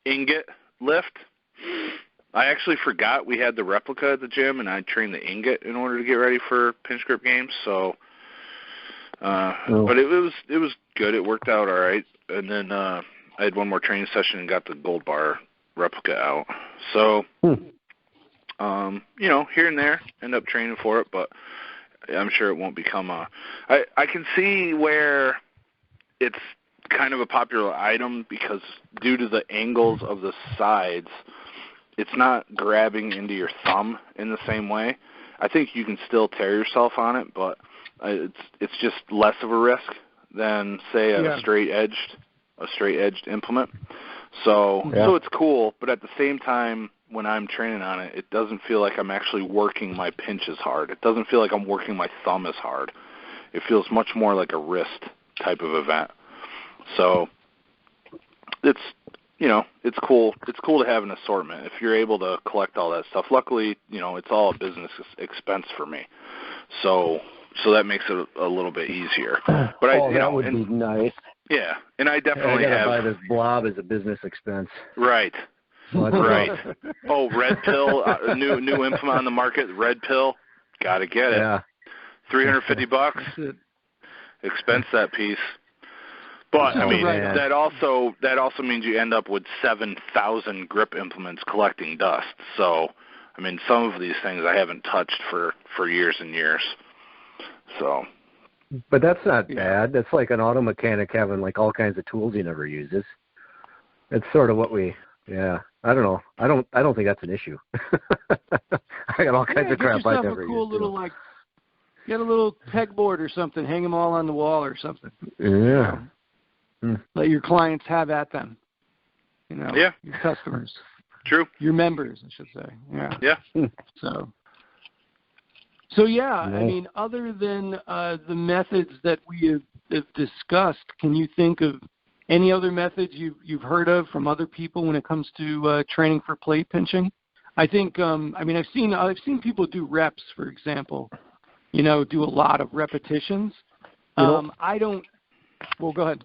ingot lift. I actually forgot we had the replica at the gym, and I trained the ingot in order to get ready for pinch grip games. So, but it was good. It worked out all right. And then I had one more training session and got the gold bar replica out. So, here and there, end up training for it, but I'm sure it won't become I can see where it's kind of a popular item because due to the angles of the sides, it's not grabbing into your thumb in the same way. I think you can still tear yourself on it, but it's just less of a risk than, say, a straight edged implement. So it's cool, but at the same time, when I'm training on it, it doesn't feel like I'm actually working my pinch as hard. It doesn't feel like I'm working my thumb as hard. It feels much more like a wrist type of event. So it's cool. It's cool to have an assortment if you're able to collect all that stuff. Luckily, it's all a business expense for me. So that makes it a little bit easier. But that would be nice. Yeah, and I definitely have. Buy this blob as a business expense. Right. Right. Oh, Red Pill, new implement on the market. Red Pill, gotta get it. Yeah. $350. Expense that piece. But I mean, that also means you end up with 7,000 grip implements collecting dust. So, I mean, some of these things I haven't touched for years and years. So. But that's not bad. That's like an auto mechanic having like all kinds of tools he never uses. It's sort of what we. Yeah. I don't know. I don't think that's an issue. I got all kinds of crap I never cool used. Little like. Get a little pegboard or something. Hang them all on the wall or something. Yeah. Let your clients have at them. Your customers. True. Your members, I should say. Yeah. Yeah. So yeah, I mean, other than the methods that we have discussed, can you think of any other methods you've heard of from other people when it comes to training for plate pinching? I think, I've seen people do reps, for example. Do a lot of repetitions. I don't. Well, go ahead.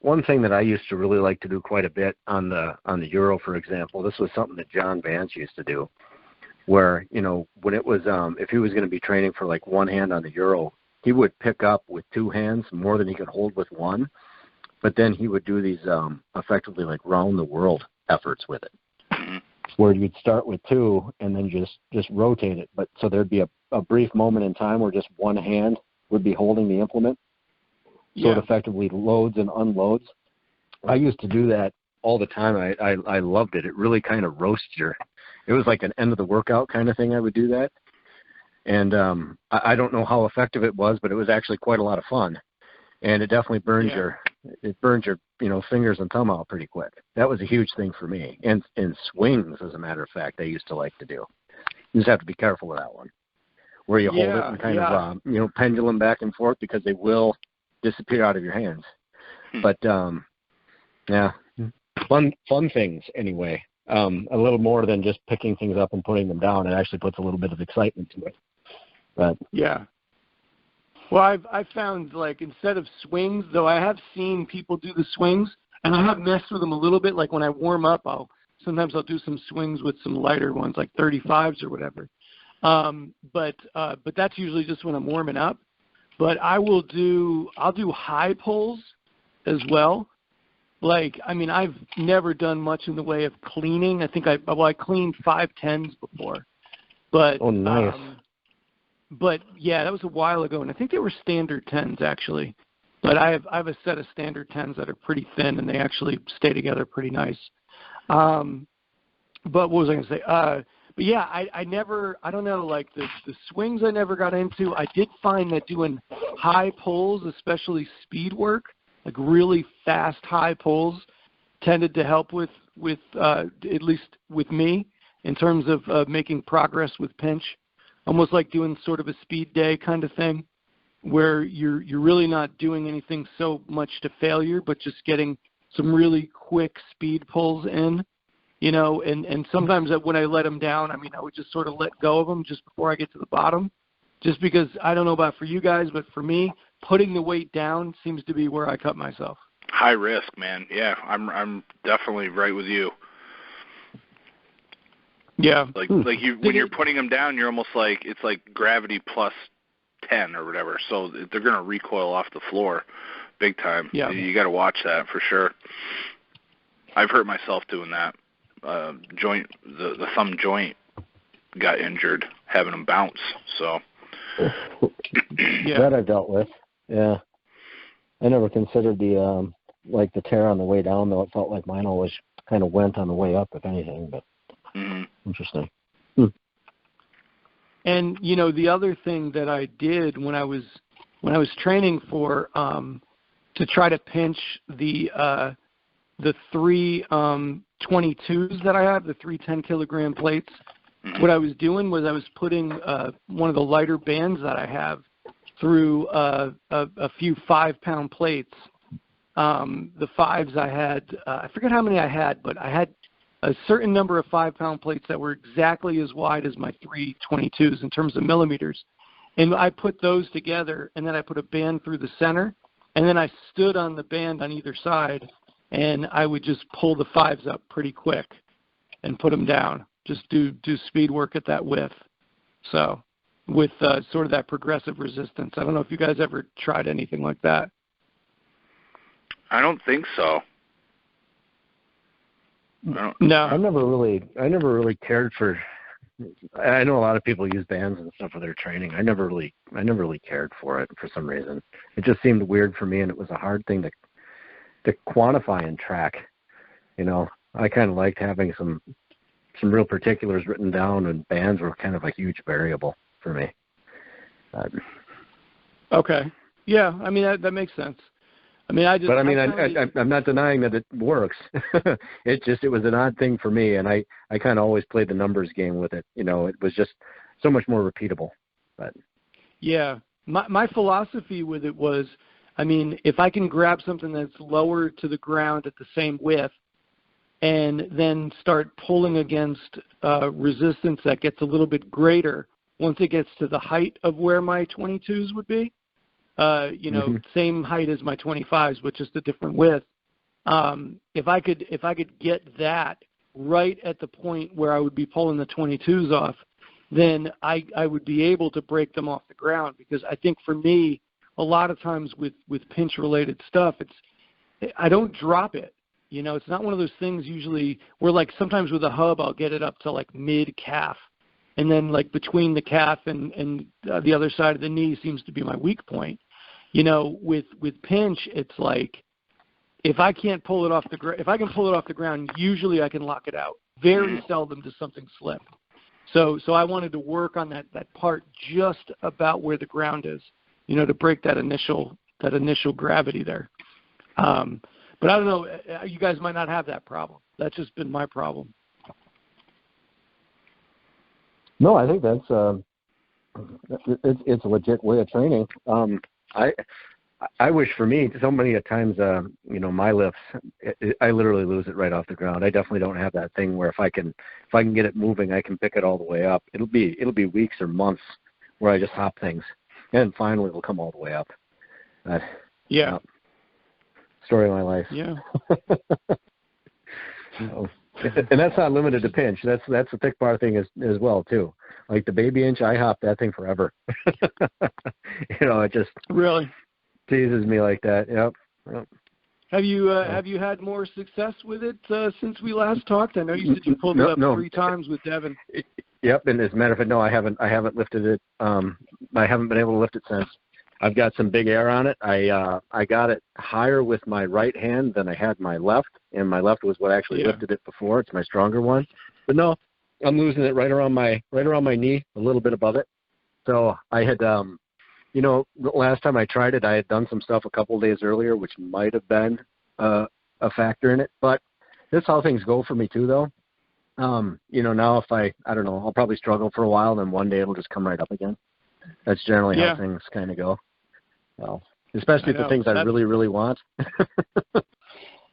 One thing that I used to really like to do quite a bit on the Euro, for example, this was something that John Vance used to do, where when it was if he was going to be training for like one hand on the Euro, he would pick up with two hands more than he could hold with one, but then he would do these effectively like round the world efforts with it, where you'd start with two and then just rotate it. But so there'd be a brief moment in time where just one hand would be holding the implement. So it effectively loads and unloads. I used to do that all the time. I loved it. It really kind of roasts it was like an end of the workout kind of thing. I would do that. And I don't know how effective it was, but it was actually quite a lot of fun. And it definitely burns your fingers and thumb out pretty quick. That was a huge thing for me. And swings, as a matter of fact, I used to like to do. You just have to be careful with that one, where you hold it and kind of pendulum back and forth, because they will disappear out of your hands. But fun things anyway. A little more than just picking things up and putting them down. It actually puts a little bit of excitement to it. But well, I've found, like, instead of swings, though I have seen people do the swings, and I have messed with them a little bit. Like when I warm up, sometimes I'll do some swings with some lighter ones, like 35s or whatever. But that's usually just when I'm warming up. But I'll do high pulls as well. Like, I mean, I've never done much in the way of cleaning. I think I cleaned 510s before. But oh, nice. But yeah, that was a while ago, and I think they were standard 10s actually. But I have a set of standard 10s that are pretty thin, and they actually stay together pretty nice. But what was I going to say? But yeah, I don't know, like the swings I never got into. I did find that doing high pulls, especially speed work, like really fast high pulls, tended to help with at least with me in terms of making progress with pinch. Almost like doing sort of a speed day kind of thing, where you're really not doing anything so much to failure, but just getting some really quick speed pulls in. And sometimes when I let them down, I mean, I would just sort of let go of them just before I get to the bottom, just because I don't know about for you guys, but for me, putting the weight down seems to be where I cut myself. High risk, man. Yeah, I'm definitely right with you. Yeah. Like when you're putting them down, you're almost like it's like gravity plus 10 or whatever. So they're going to recoil off the floor big time. Yeah. You got to watch that for sure. I've hurt myself doing that. The thumb joint got injured having them bounce. So that I've dealt with. Yeah, I never considered the tear on the way down, though. It felt like mine always kind of went on the way up, if anything. But interesting. And the other thing that I did when I was training for to try to pinch the 3 22s that I have, the 3 10-kilogram plates. What I was doing was I was putting one of the lighter bands that I have through a few 5-pound plates. The 5s I had, I forget how many I had, but I had a certain number of 5-pound plates that were exactly as wide as my 3 22s in terms of millimeters. And I put those together, and then I put a band through the center, and then I stood on the band on either side, and I would just pull the 5s up pretty quick and put them down. Just do speed work at that width. So with sort of that progressive resistance. I don't know if you guys ever tried anything like that. I don't think so. No. I never really cared for. I know a lot of people use bands and stuff for their training. I never really cared for it for some reason. It just seemed weird for me, and it was a hard thing to quantify and track. I kind of liked having some real particulars written down, and bands were kind of a huge variable for me. Okay. Yeah, I mean that makes sense. I'm not denying that it works. It was an odd thing for me, and I kind of always played the numbers game with it. It was just so much more repeatable. But yeah, my philosophy with it was, if I can grab something that's lower to the ground at the same width, and then start pulling against resistance that gets a little bit greater once it gets to the height of where my 22s would be. Same height as my 25s, but just a different width. If I could get that right at the point where I would be pulling the 22s off, then I would be able to break them off the ground. Because I think for me, a lot of times with pinch-related stuff, I don't drop it. It's not one of those things usually where, like, sometimes with a hub I'll get it up to like mid-calf. And then, like, between the calf and the other side of the knee seems to be my weak point. With pinch, it's like if I can't pull it off if I can pull it off the ground, usually I can lock it out. Very seldom does something slip. So I wanted to work on that part just about where the ground is, to break that initial gravity there. But I don't know. You guys might not have that problem. That's just been my problem. No, I think that's it's a legit way of training. I wish for me, so many times, my lifts, I literally lose it right off the ground. I definitely don't have that thing where if I can get it moving, I can pick it all the way up. It'll be weeks or months where I just hop things, and finally it'll come all the way up. Yeah. Story of my life. Yeah. And that's not limited to pinch. That's the thick bar thing as well too. Like the baby inch, I hop that thing forever. It just really teases me like that. Yep. Have you had more success with it since we last talked? I know you said you pulled it up 3 times with Devin. Yep. And as a matter of fact, no, I haven't lifted it. I haven't been able to lift it since. I've got some big air on it. I got it higher with my right hand than I had my left, and my left was what actually lifted it before. It's my stronger one. But no, I'm losing it right around my knee, a little bit above it. So I had, the last time I tried it, I had done some stuff a couple of days earlier, which might have been a factor in it. But that's how things go for me too, though. Now if I don't know, I'll probably struggle for a while, then one day it'll just come right up again. That's generally how things kind of go. Well, especially the things I really, really want.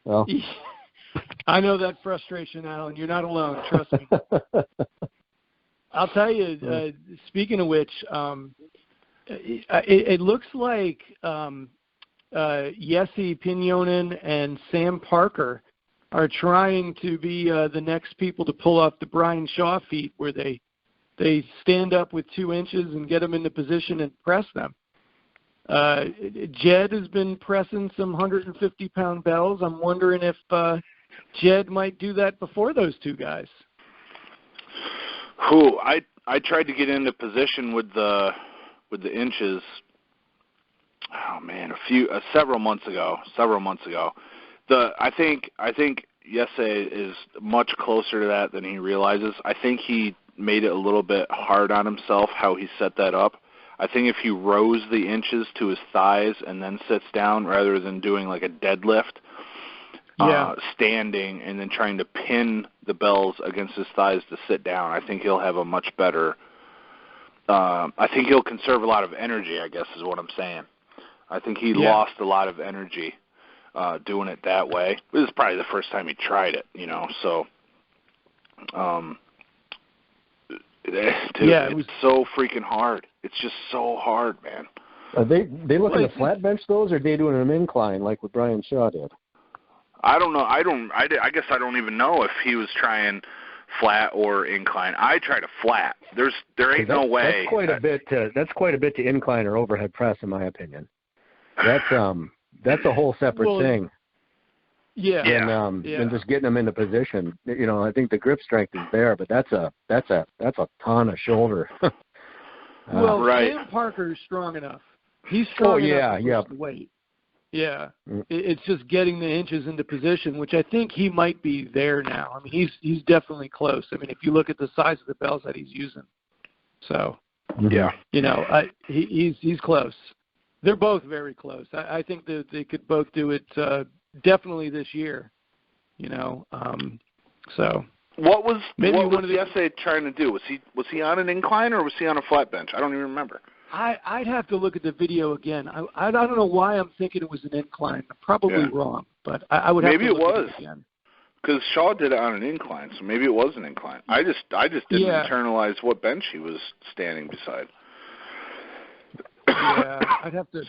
Well, I know that frustration, Alan. You're not alone. Trust me. I'll tell you. Speaking of which, it looks like Jesse Pignonen and Sam Parker are trying to be the next people to pull off the Brian Shaw feat, where they stand up with 2 inches and get them into position and press them. Jedd has been pressing some 150-pound bells. I'm wondering if Jedd might do that before those 2 guys. I tried to get into position with the inches. Oh man, several months ago. I think Yesay is much closer to that than he realizes. I think he made it a little bit hard on himself how he set that up. I think if he rows the inches to his thighs and then sits down rather than doing like a deadlift, standing and then trying to pin the bells against his thighs to sit down, I think he'll have a much better I think he'll conserve a lot of energy, I guess is what I'm saying. I think he lost a lot of energy doing it that way. This is probably the first time he tried it, you know, so it was so freaking hard. It's just so hard, man. Are they looking to flat bench those, or are they doing an incline like what Brian Shaw did? I don't know. I guess I don't even know if he was trying flat or incline. I tried a flat. There ain't no way. That's quite a bit to incline or overhead press, in my opinion. That's a whole separate thing. Yeah. And just getting them into position. You know, I think the grip strength is there, but that's a ton of shoulder. Sam Parker is strong enough. He's strong enough to push the weight. Yeah. It's just getting the inches into position, which I think he might be there now. I mean, he's definitely close. I mean, if you look at the size of the bells that he's using. So, you know, he's close. They're both very close. I think that they could both do it definitely this year, you know. So what was Yesay trying to do? Was he on an incline or was he on a flat bench? I don't even remember. I'd have to look at the video again. I don't know why I'm thinking it was an incline. I'm probably wrong, but I would have to look at it again. Because Shaw did it on an incline, so maybe it was an incline. I just didn't internalize what bench he was standing beside. Yeah, I'd have to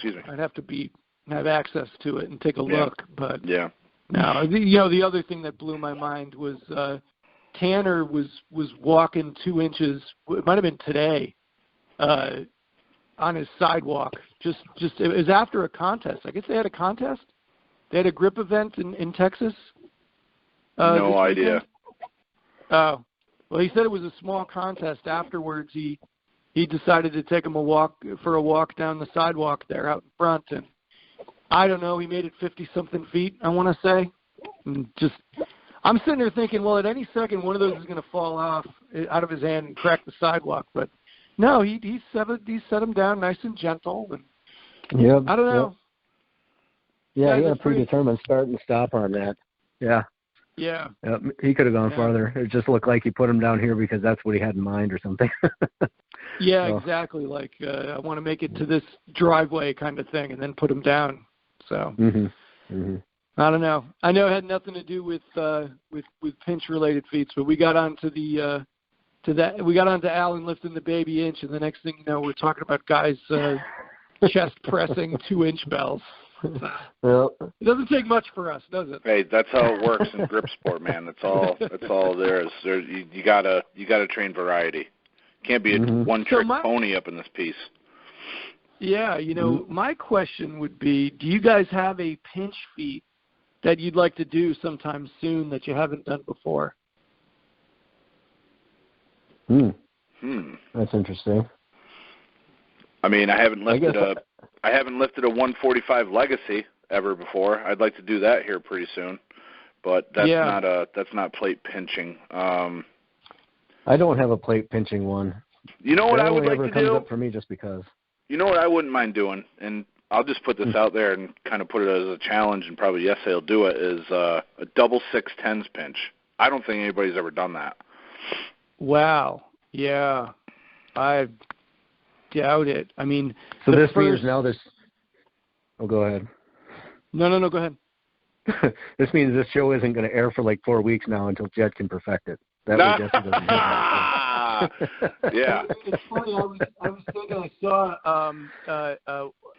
have access to it and take a look. But no, the other thing that blew my mind was Tanner was walking 2 inches. It might have been today. On his sidewalk, just it was after a contest. I guess they had a contest. They had a grip event in Texas. No idea. Oh, well, he said it was a small contest. Afterwards, he decided to take him a walk down the sidewalk there out in front, and I don't know. He made it 50-something feet, I want to say. And I'm sitting there thinking, well, at any second, one of those is going to fall off out of his hand and crack the sidewalk, but. No, he set him down nice and gentle. And I don't know. Yeah, he had a predetermined start and stop on that. Yeah. Yeah. He could have gone farther. It just looked like he put him down here because that's what he had in mind or something. Exactly. Like, I want to make it to this driveway kind of thing and then put him down. So, I don't know. I know it had nothing to do with pinch-related feats, but we got on to we got onto Alan lifting the baby inch, and the next thing you know, we're talking about guys chest pressing 2-inch bells. It doesn't take much for us, does it? Hey, that's how it works in grip sport, man. That's all there is. You gotta train variety. Can't be a one-trick pony up in this piece. Yeah, you know, my question would be, do you guys have a pinch feat that you'd like to do sometime soon that you haven't done before? That's interesting. I mean, I haven't lifted a 145 Legacy ever before. I'd like to do that here pretty soon, but that's not plate pinching. I don't have a plate pinching one. You know what I would like to do? Comes up for me just because. You know what I wouldn't mind doing, and I'll just put this out there and kind of put it as a challenge, and probably Yesay will do it. Is a double 610s pinch. I don't think anybody's ever done that. Wow. Yeah. I doubt it. I mean, so this means now this. Oh, go ahead. No, go ahead. This means this show isn't going to air for like 4 weeks now until Jedd can perfect it. That way Jesse doesn't have Yeah. It's funny. I was thinking I saw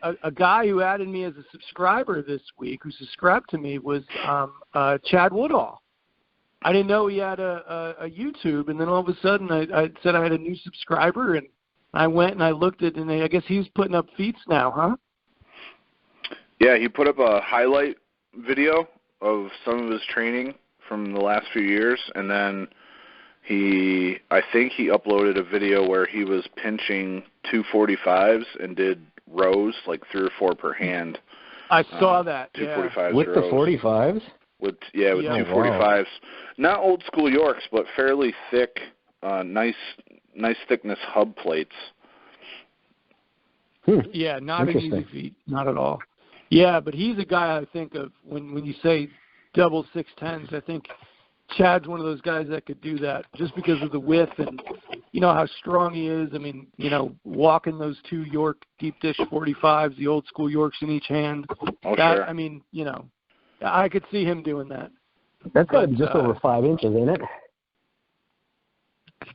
a guy who added me as a subscriber this week, who subscribed to me, was Chad Woodall. I didn't know he had a YouTube, and then all of a sudden I said I had a new subscriber, and I went and I looked at it, and I guess he's putting up feats now, huh? Yeah, he put up a highlight video of some of his training from the last few years, and then I think he uploaded a video where he was pinching 245s and did rows, like 3 or 4 per hand. I saw that, 245s with rows. the 45s? with 245s. Not old school Yorks, but fairly thick, nice thickness hub plates. Yeah, not an easy feat, not at all. Yeah, but he's a guy I think of when you say double 610s. I think Chad's one of those guys that could do that just because of the width and how strong he is. I mean, walking those 2 York deep dish 45s, the old school Yorks in each hand. Sure. I mean, I could see him doing that. That's got to be just over 5 inches, ain't it?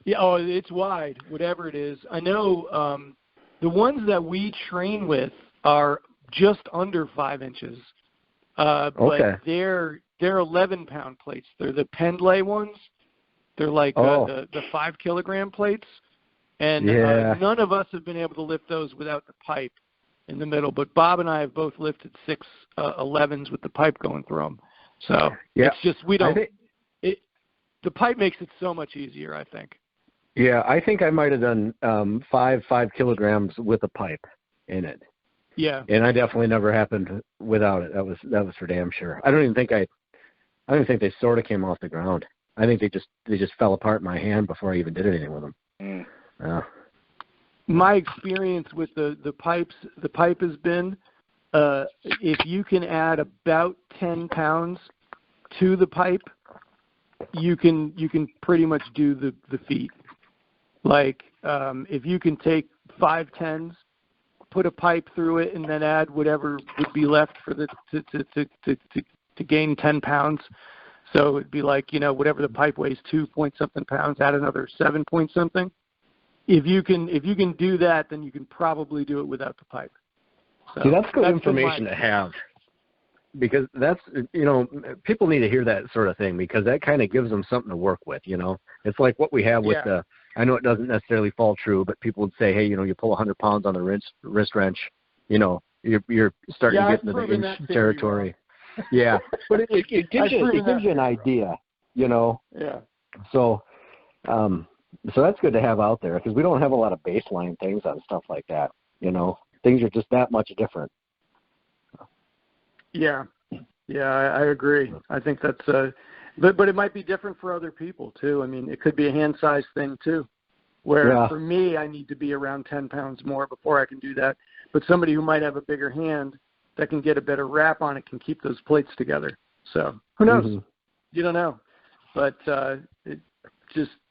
Yeah, it's wide, whatever it is. I know the ones that we train with are just under 5 inches, but they're 11-pound plates. They're the Pendlay ones. They're like the 5 kilogram plates, and none of us have been able to lift those without the pipe in the middle. But Bob and I have both lifted 611s with the pipe going through them. So it's just we don't. The pipe makes it so much easier, I think. Yeah, I think I might have done 5 kilograms with a pipe in it. Yeah, and I definitely never happened without it. That was for damn sure. I don't think they sort of came off the ground. I think they just fell apart in my hand before I even did anything with them. Yeah. My experience with the pipe has been if you can add about 10 pounds to the pipe, you can pretty much do the feat. Like if you can take 5 10s, put a pipe through it, and then add whatever would be left for to gain 10 pounds. So it'd be like whatever the pipe weighs 2-point-something pounds, add another 7-point-something. If you can do that, then you can probably do it without the pipe. So see, that's good information to have, because that's people need to hear that sort of thing, because that kind of gives them something to work with. It's like what we have with the. I know it doesn't necessarily fall true, but people would say, hey, you pull 100 pounds on the wrist wrench, you're starting to get into the inch territory. Yeah, but it gives you an idea, Yeah. So that's good to have out there, because we don't have a lot of baseline things on stuff like that. Things are just that much different. Yeah, I agree. I think that's but it might be different for other people too. I mean, it could be a hand size thing too, where for me I need to be around 10 pounds more before I can do that. But somebody who might have a bigger hand that can get a better wrap on it can keep those plates together. So who knows? Mm-hmm. You don't know, but I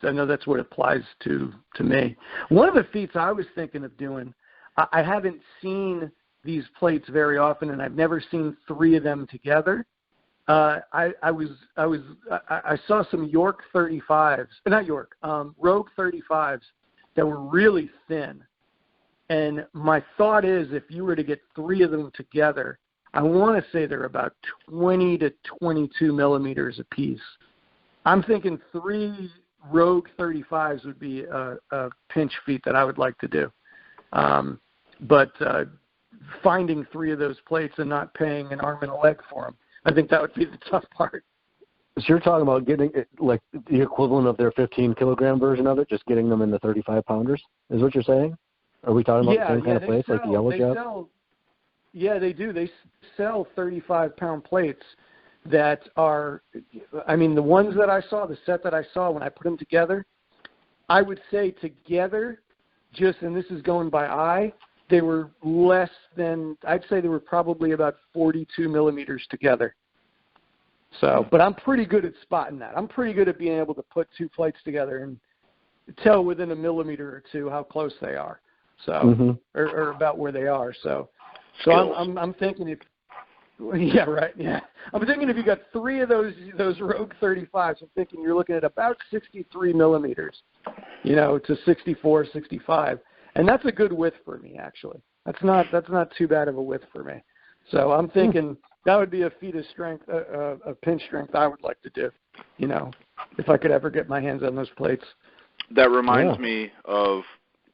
know that's what applies to me. One of the feats I was thinking of doing, I haven't seen these plates very often, and I've never seen 3 of them together. I saw some York 35s, not York, Rogue 35s that were really thin. And my thought is, if you were to get 3 of them together, I want to say they're about 20 to 22 millimeters apiece. I'm thinking 3 Rogue 35s would be a pinch feat that I would like to do. But finding 3 of those plates and not paying an arm and a leg for them, I think that would be the tough part. So you're talking about getting like the equivalent of their 15 kilogram version of it, just getting them in the 35 pounders, is what you're saying? Are we talking about the same kind of plates, like the yellow job? Yeah, they do. They sell 35-pound plates that are, I mean, the ones that I saw, the set that I saw when I put them together, I would say together, and this is going by eye, they were less than, I'd say they were probably about 42 millimeters together. So, but I'm pretty good at spotting that. I'm pretty good at being able to put 2 plates together and tell within a millimeter or 2 how close they are. So, or about where they are. So I'm thinking if, yeah, right, yeah. I'm thinking if you got 3 of those Rogue 35s, I'm thinking you're looking at about 63 millimeters, to 64, 65. And that's a good width for me, actually. That's not too bad of a width for me. So I'm thinking that would be a feat of strength, a pinch strength I would like to do, if I could ever get my hands on those plates. That reminds me of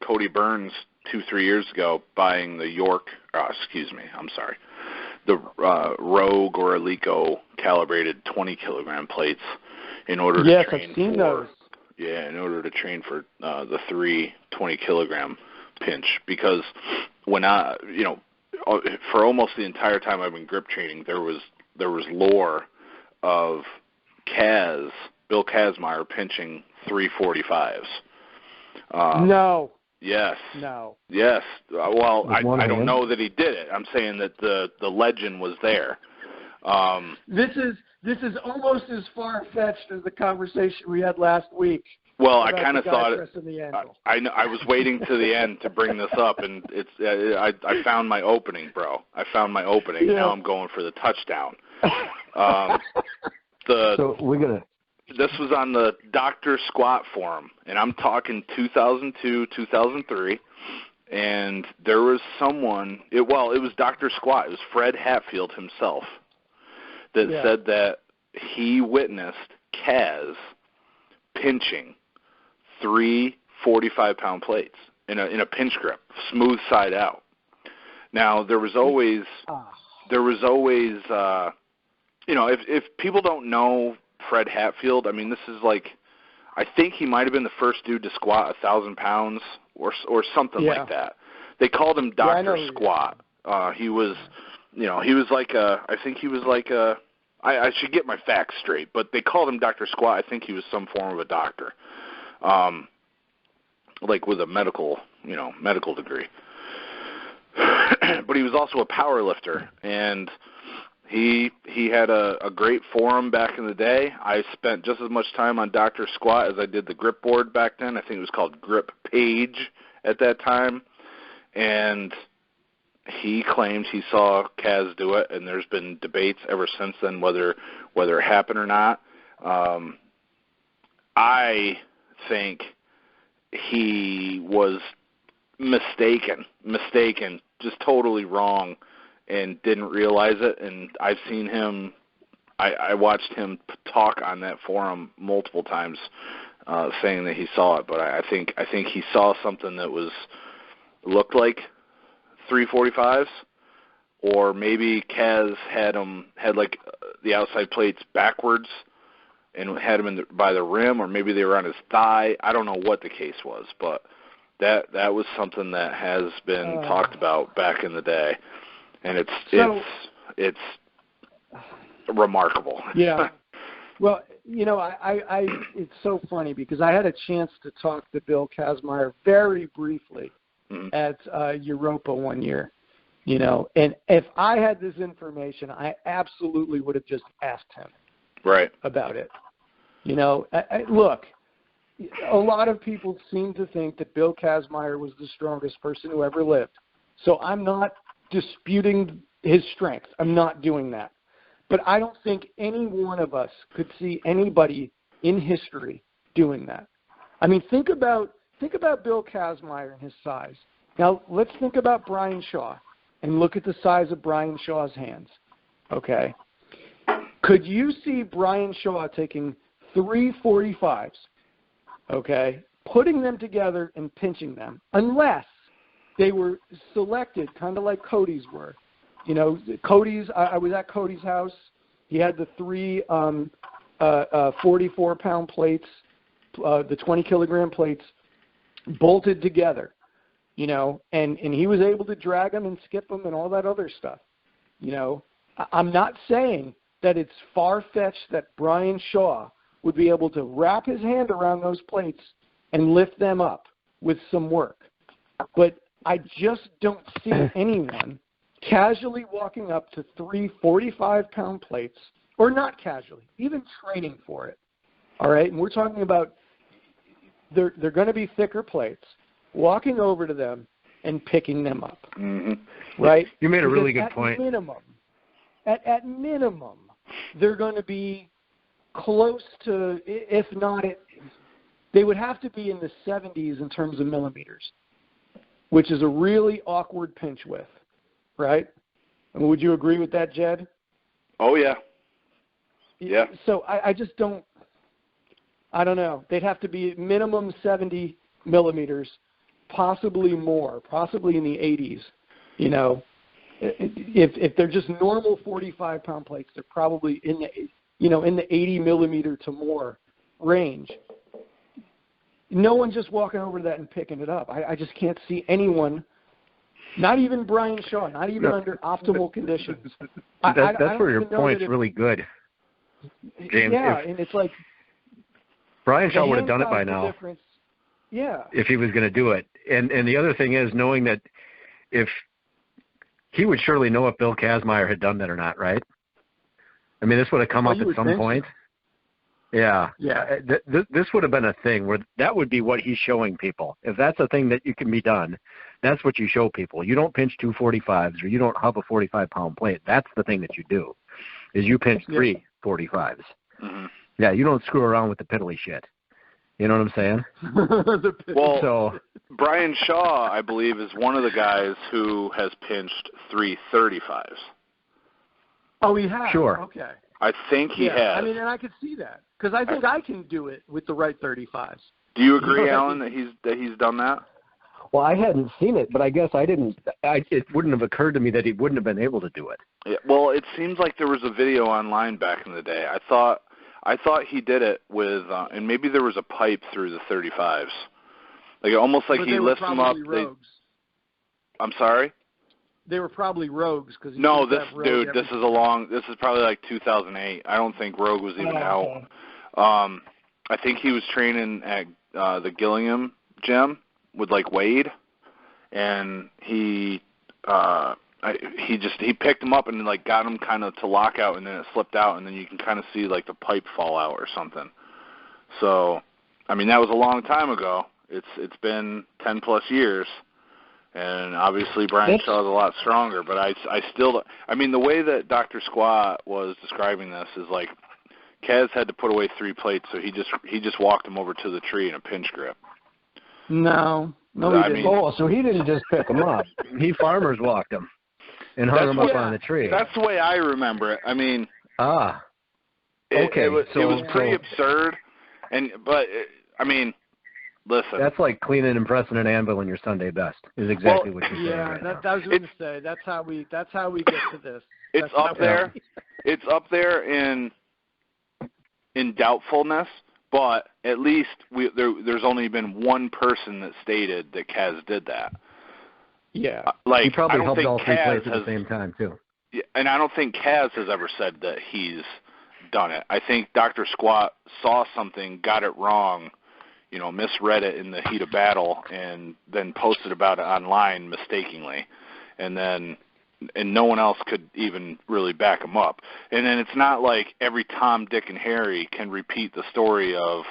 Cody Burns 2-3 years ago buying the the Rogue or Alico calibrated 20 kilogram plates in order to train I've seen those. Yeah, in order to train for the 3 20 kilogram pinch, because when for almost the entire time I've been grip training, there was lore of Bill Kazmaier pinching 345s. No. Yes. No. Yes. Well, I don't know that he did it. I'm saying that the legend was there. This is almost as far-fetched as the conversation we had last week. Well, I kind of thought I was waiting to the end to bring this up, and I found my opening, bro. I found my opening. Yeah. Now I'm going for the touchdown. So we're gonna. This was on the Dr. Squat forum, and I'm talking 2002, 2003, and there was someone. It was Dr. Squat. It was Fred Hatfield himself that said that he witnessed Kaz pinching 3 45-pound plates in a pinch grip, smooth side out. Now there was always if people don't know Fred Hatfield, I mean, this is like, I think he might have been the first dude to squat 1,000 pounds or something like that. They called him Dr. Squat. He was like I should get my facts straight, but they called him Dr. Squat. I think he was some form of a doctor, like with a medical degree. But he was also a power lifter, and he had a great forum back in the day. I spent just as much time on Dr. Squat as I did the grip board back then. I think it was called Grip Page at that time, and he claimed he saw Kaz do it, and there's been debates ever since then whether it happened or not. I think he was mistaken, just totally wrong, and didn't realize it. And I've seen him. I watched him talk on that forum multiple times, saying that he saw it. But I think he saw something that looked like 345s, or maybe Kaz had like the outside plates backwards and had them by the rim, or maybe they were on his thigh. I don't know what the case was, but that was something that has been talked about back in the day, and it's remarkable. Yeah. Well, I it's so funny because I had a chance to talk to Bill Kazmaier very briefly at Europa one year, and if I had this information, I absolutely would have just asked him about it. Look, a lot of people seem to think that Bill Kazmaier was the strongest person who ever lived. So I'm not disputing his strength. I'm not doing that. But I don't think any one of us could see anybody in history doing that. I mean, think about Bill Kazmaier and his size. Now, let's think about Brian Shaw and look at the size of Brian Shaw's hands. Okay? Could you see Brian Shaw taking 3 45s, okay, putting them together and pinching them, unless they were selected kind of like Cody's were? Cody's, I was at Cody's house. He had the 3 44-pound plates, the 20-kilogram plates, bolted together, and he was able to drag them and skip them and all that other stuff. I'm not saying that it's far-fetched that Brian Shaw would be able to wrap his hand around those plates and lift them up with some work. But I just don't see anyone casually walking up to 3 45-pound plates, or not casually, even training for it. All right? And we're talking about they're going to be thicker plates, walking over to them and picking them up. Mm-hmm. Right? You made a really good point. At minimum, they're going to be close to, if not, they would have to be in the 70s in terms of millimeters, which is a really awkward pinch width, right? And would you agree with that, Jedd? Oh, yeah. Yeah. So I just don't, I don't know. They'd have to be minimum 70 millimeters, possibly more, possibly in the 80s, If they're just normal 45-pound plates, they're probably in the 80 millimeter to more range. No one's just walking over to that and picking it up. I just can't see anyone, not even Brian Shaw, not even under optimal conditions. That's where your point's really good. James. Yeah, and it's like Brian Shaw would have done it by now. Difference. Yeah. If he was going to do it. And the other thing is knowing that if he would surely know if Bill Kazmaier had done that or not, right? I mean, this would have come up at some point. So. Yeah. Yeah. This would have been a thing where that would be what he's showing people. If that's a thing that you can be done, that's what you show people. You don't pinch 245s or you don't hub a 45-pound plate. That's the thing that you do, is you pinch 3 45s. Mm-hmm. Yeah, you don't screw around with the piddly shit. You know what I'm saying? Well, so, Brian Shaw, I believe, is one of the guys who has pinched 3 35s. Oh, he has? Sure. Okay. I think he has. I mean, and I could see that because I think I can do it with the right 35s. Do you agree, Alan, that he's done that? Well, I hadn't seen it, but I guess it wouldn't have occurred to me that he wouldn't have been able to do it. Yeah, well, it seems like there was a video online back in the day. I thought he did it with, and maybe there was a pipe through the 35s, like almost like he lifts them up. I'm sorry. They were probably rogues because this is probably like 2008. I don't think Rogue was even out. I think he was training at the Gillingham gym with like Wade, and he picked him up and like got him kind of to lock out, and then it slipped out, and then you can kind of see like the pipe fall out or something. So, I mean, that was a long time ago. It's been 10 plus years. And obviously Brian Shaw is a lot stronger, but I still, I mean, the way that Dr. Squat was describing this is like Kaz had to put away 3 plates, so he just walked him over to the tree in a pinch grip. No, he didn't. Oh, so he didn't just pick him up. He farmers walked him and hung him up on the tree. That's the way I remember it. I mean, okay. It was pretty absurd, but I mean, listen. That's like cleaning and pressing an anvil in your Sunday best. Is exactly what you're saying. Yeah, right that I was going to say. That's how we get to this. It's up there. It's up there in doubtfulness, but at least there's only been one person that stated that Kaz did that. Yeah, like he probably I don't helped think all 3 Kaz plates at the same time too. Yeah, and I don't think Kaz has ever said that he's done it. I think Dr. Squat saw something, got it wrong, misread it in the heat of battle, and then posted about it online mistakenly, and no one else could even really back him up. And then it's not like every Tom, Dick, and Harry can repeat the story of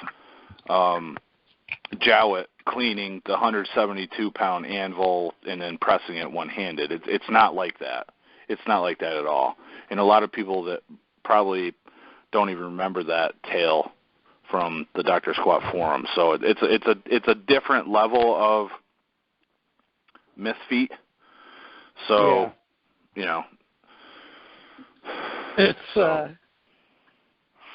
Jowett cleaning the 172-pound anvil and then pressing it one-handed. It's not like that. It's not like that at all. And a lot of people that probably don't even remember that tale from the Dr. Squat forum. So it's a different level of misfeat. So,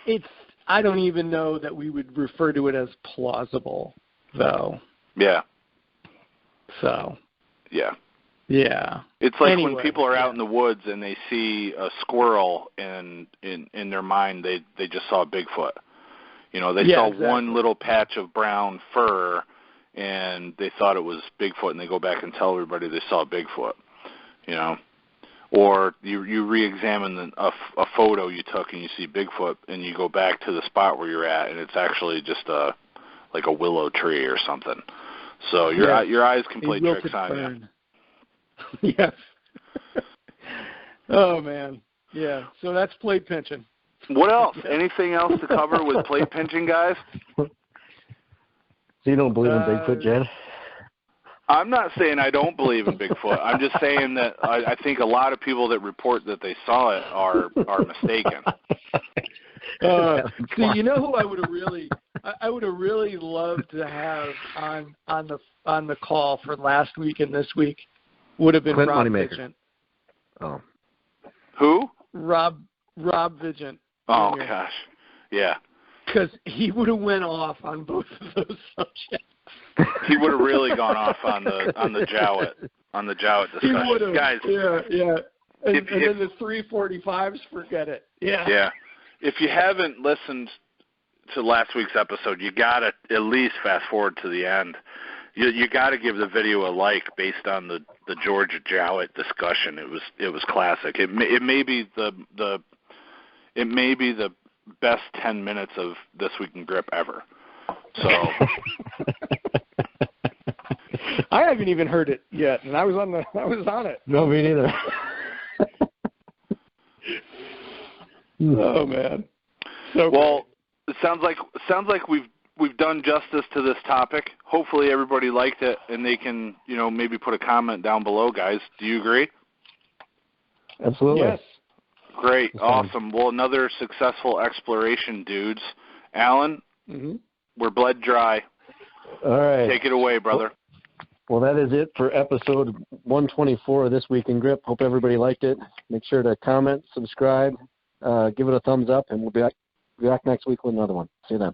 it's I don't even know that we would refer to it as plausible, though. Yeah. So. Yeah. Yeah. It's like when people are out in the woods and they see a squirrel, and in their mind they just saw a Bigfoot. They saw one little patch of brown fur, and they thought it was Bigfoot, and they go back and tell everybody they saw a Bigfoot. Or you re-examine a photo you took and you see Bigfoot, and you go back to the spot where you're at, and it's actually just like a willow tree or something. So your eyes can play tricks on you. Yes. Oh, man. Yeah, so that's plate pinching. What else? Anything else to cover with plate pinching, guys? So you don't believe in Bigfoot, Jed? I'm not saying I don't believe in Bigfoot. I'm just saying that I think a lot of people that report that they saw it are mistaken. See, you know who I would have really loved to have on the call for last week and this week would have been Clint Rob Moneymaker. Vigent. Oh. Who? Rob Vigent. Oh gosh, yeah. Because he would have went off on both of those subjects. He would have really gone off on the Jowett discussion. He would have, guys. Yeah. And then the 345s, forget it. Yeah. Yeah. If you haven't listened to last week's episode, you gotta at least fast forward to the end. You got to give the video a like based on the Georgia Jowett discussion. It was classic. It may be the best 10 minutes of This Week in Grip ever. So I haven't even heard it yet, and I was on it. No, me neither. Oh man. So well, it sounds like we've done justice to this topic. Hopefully everybody liked it, and they can, maybe put a comment down below, guys. Do you agree? Absolutely. Yes. Great. Awesome. Well, another successful exploration, dudes. Alan, we're bled dry. All right. Take it away, brother. Well, that is it for episode 124 of This Week in Grip. Hope everybody liked it. Make sure to comment, subscribe, give it a thumbs up, and we'll be back next week with another one. See you then.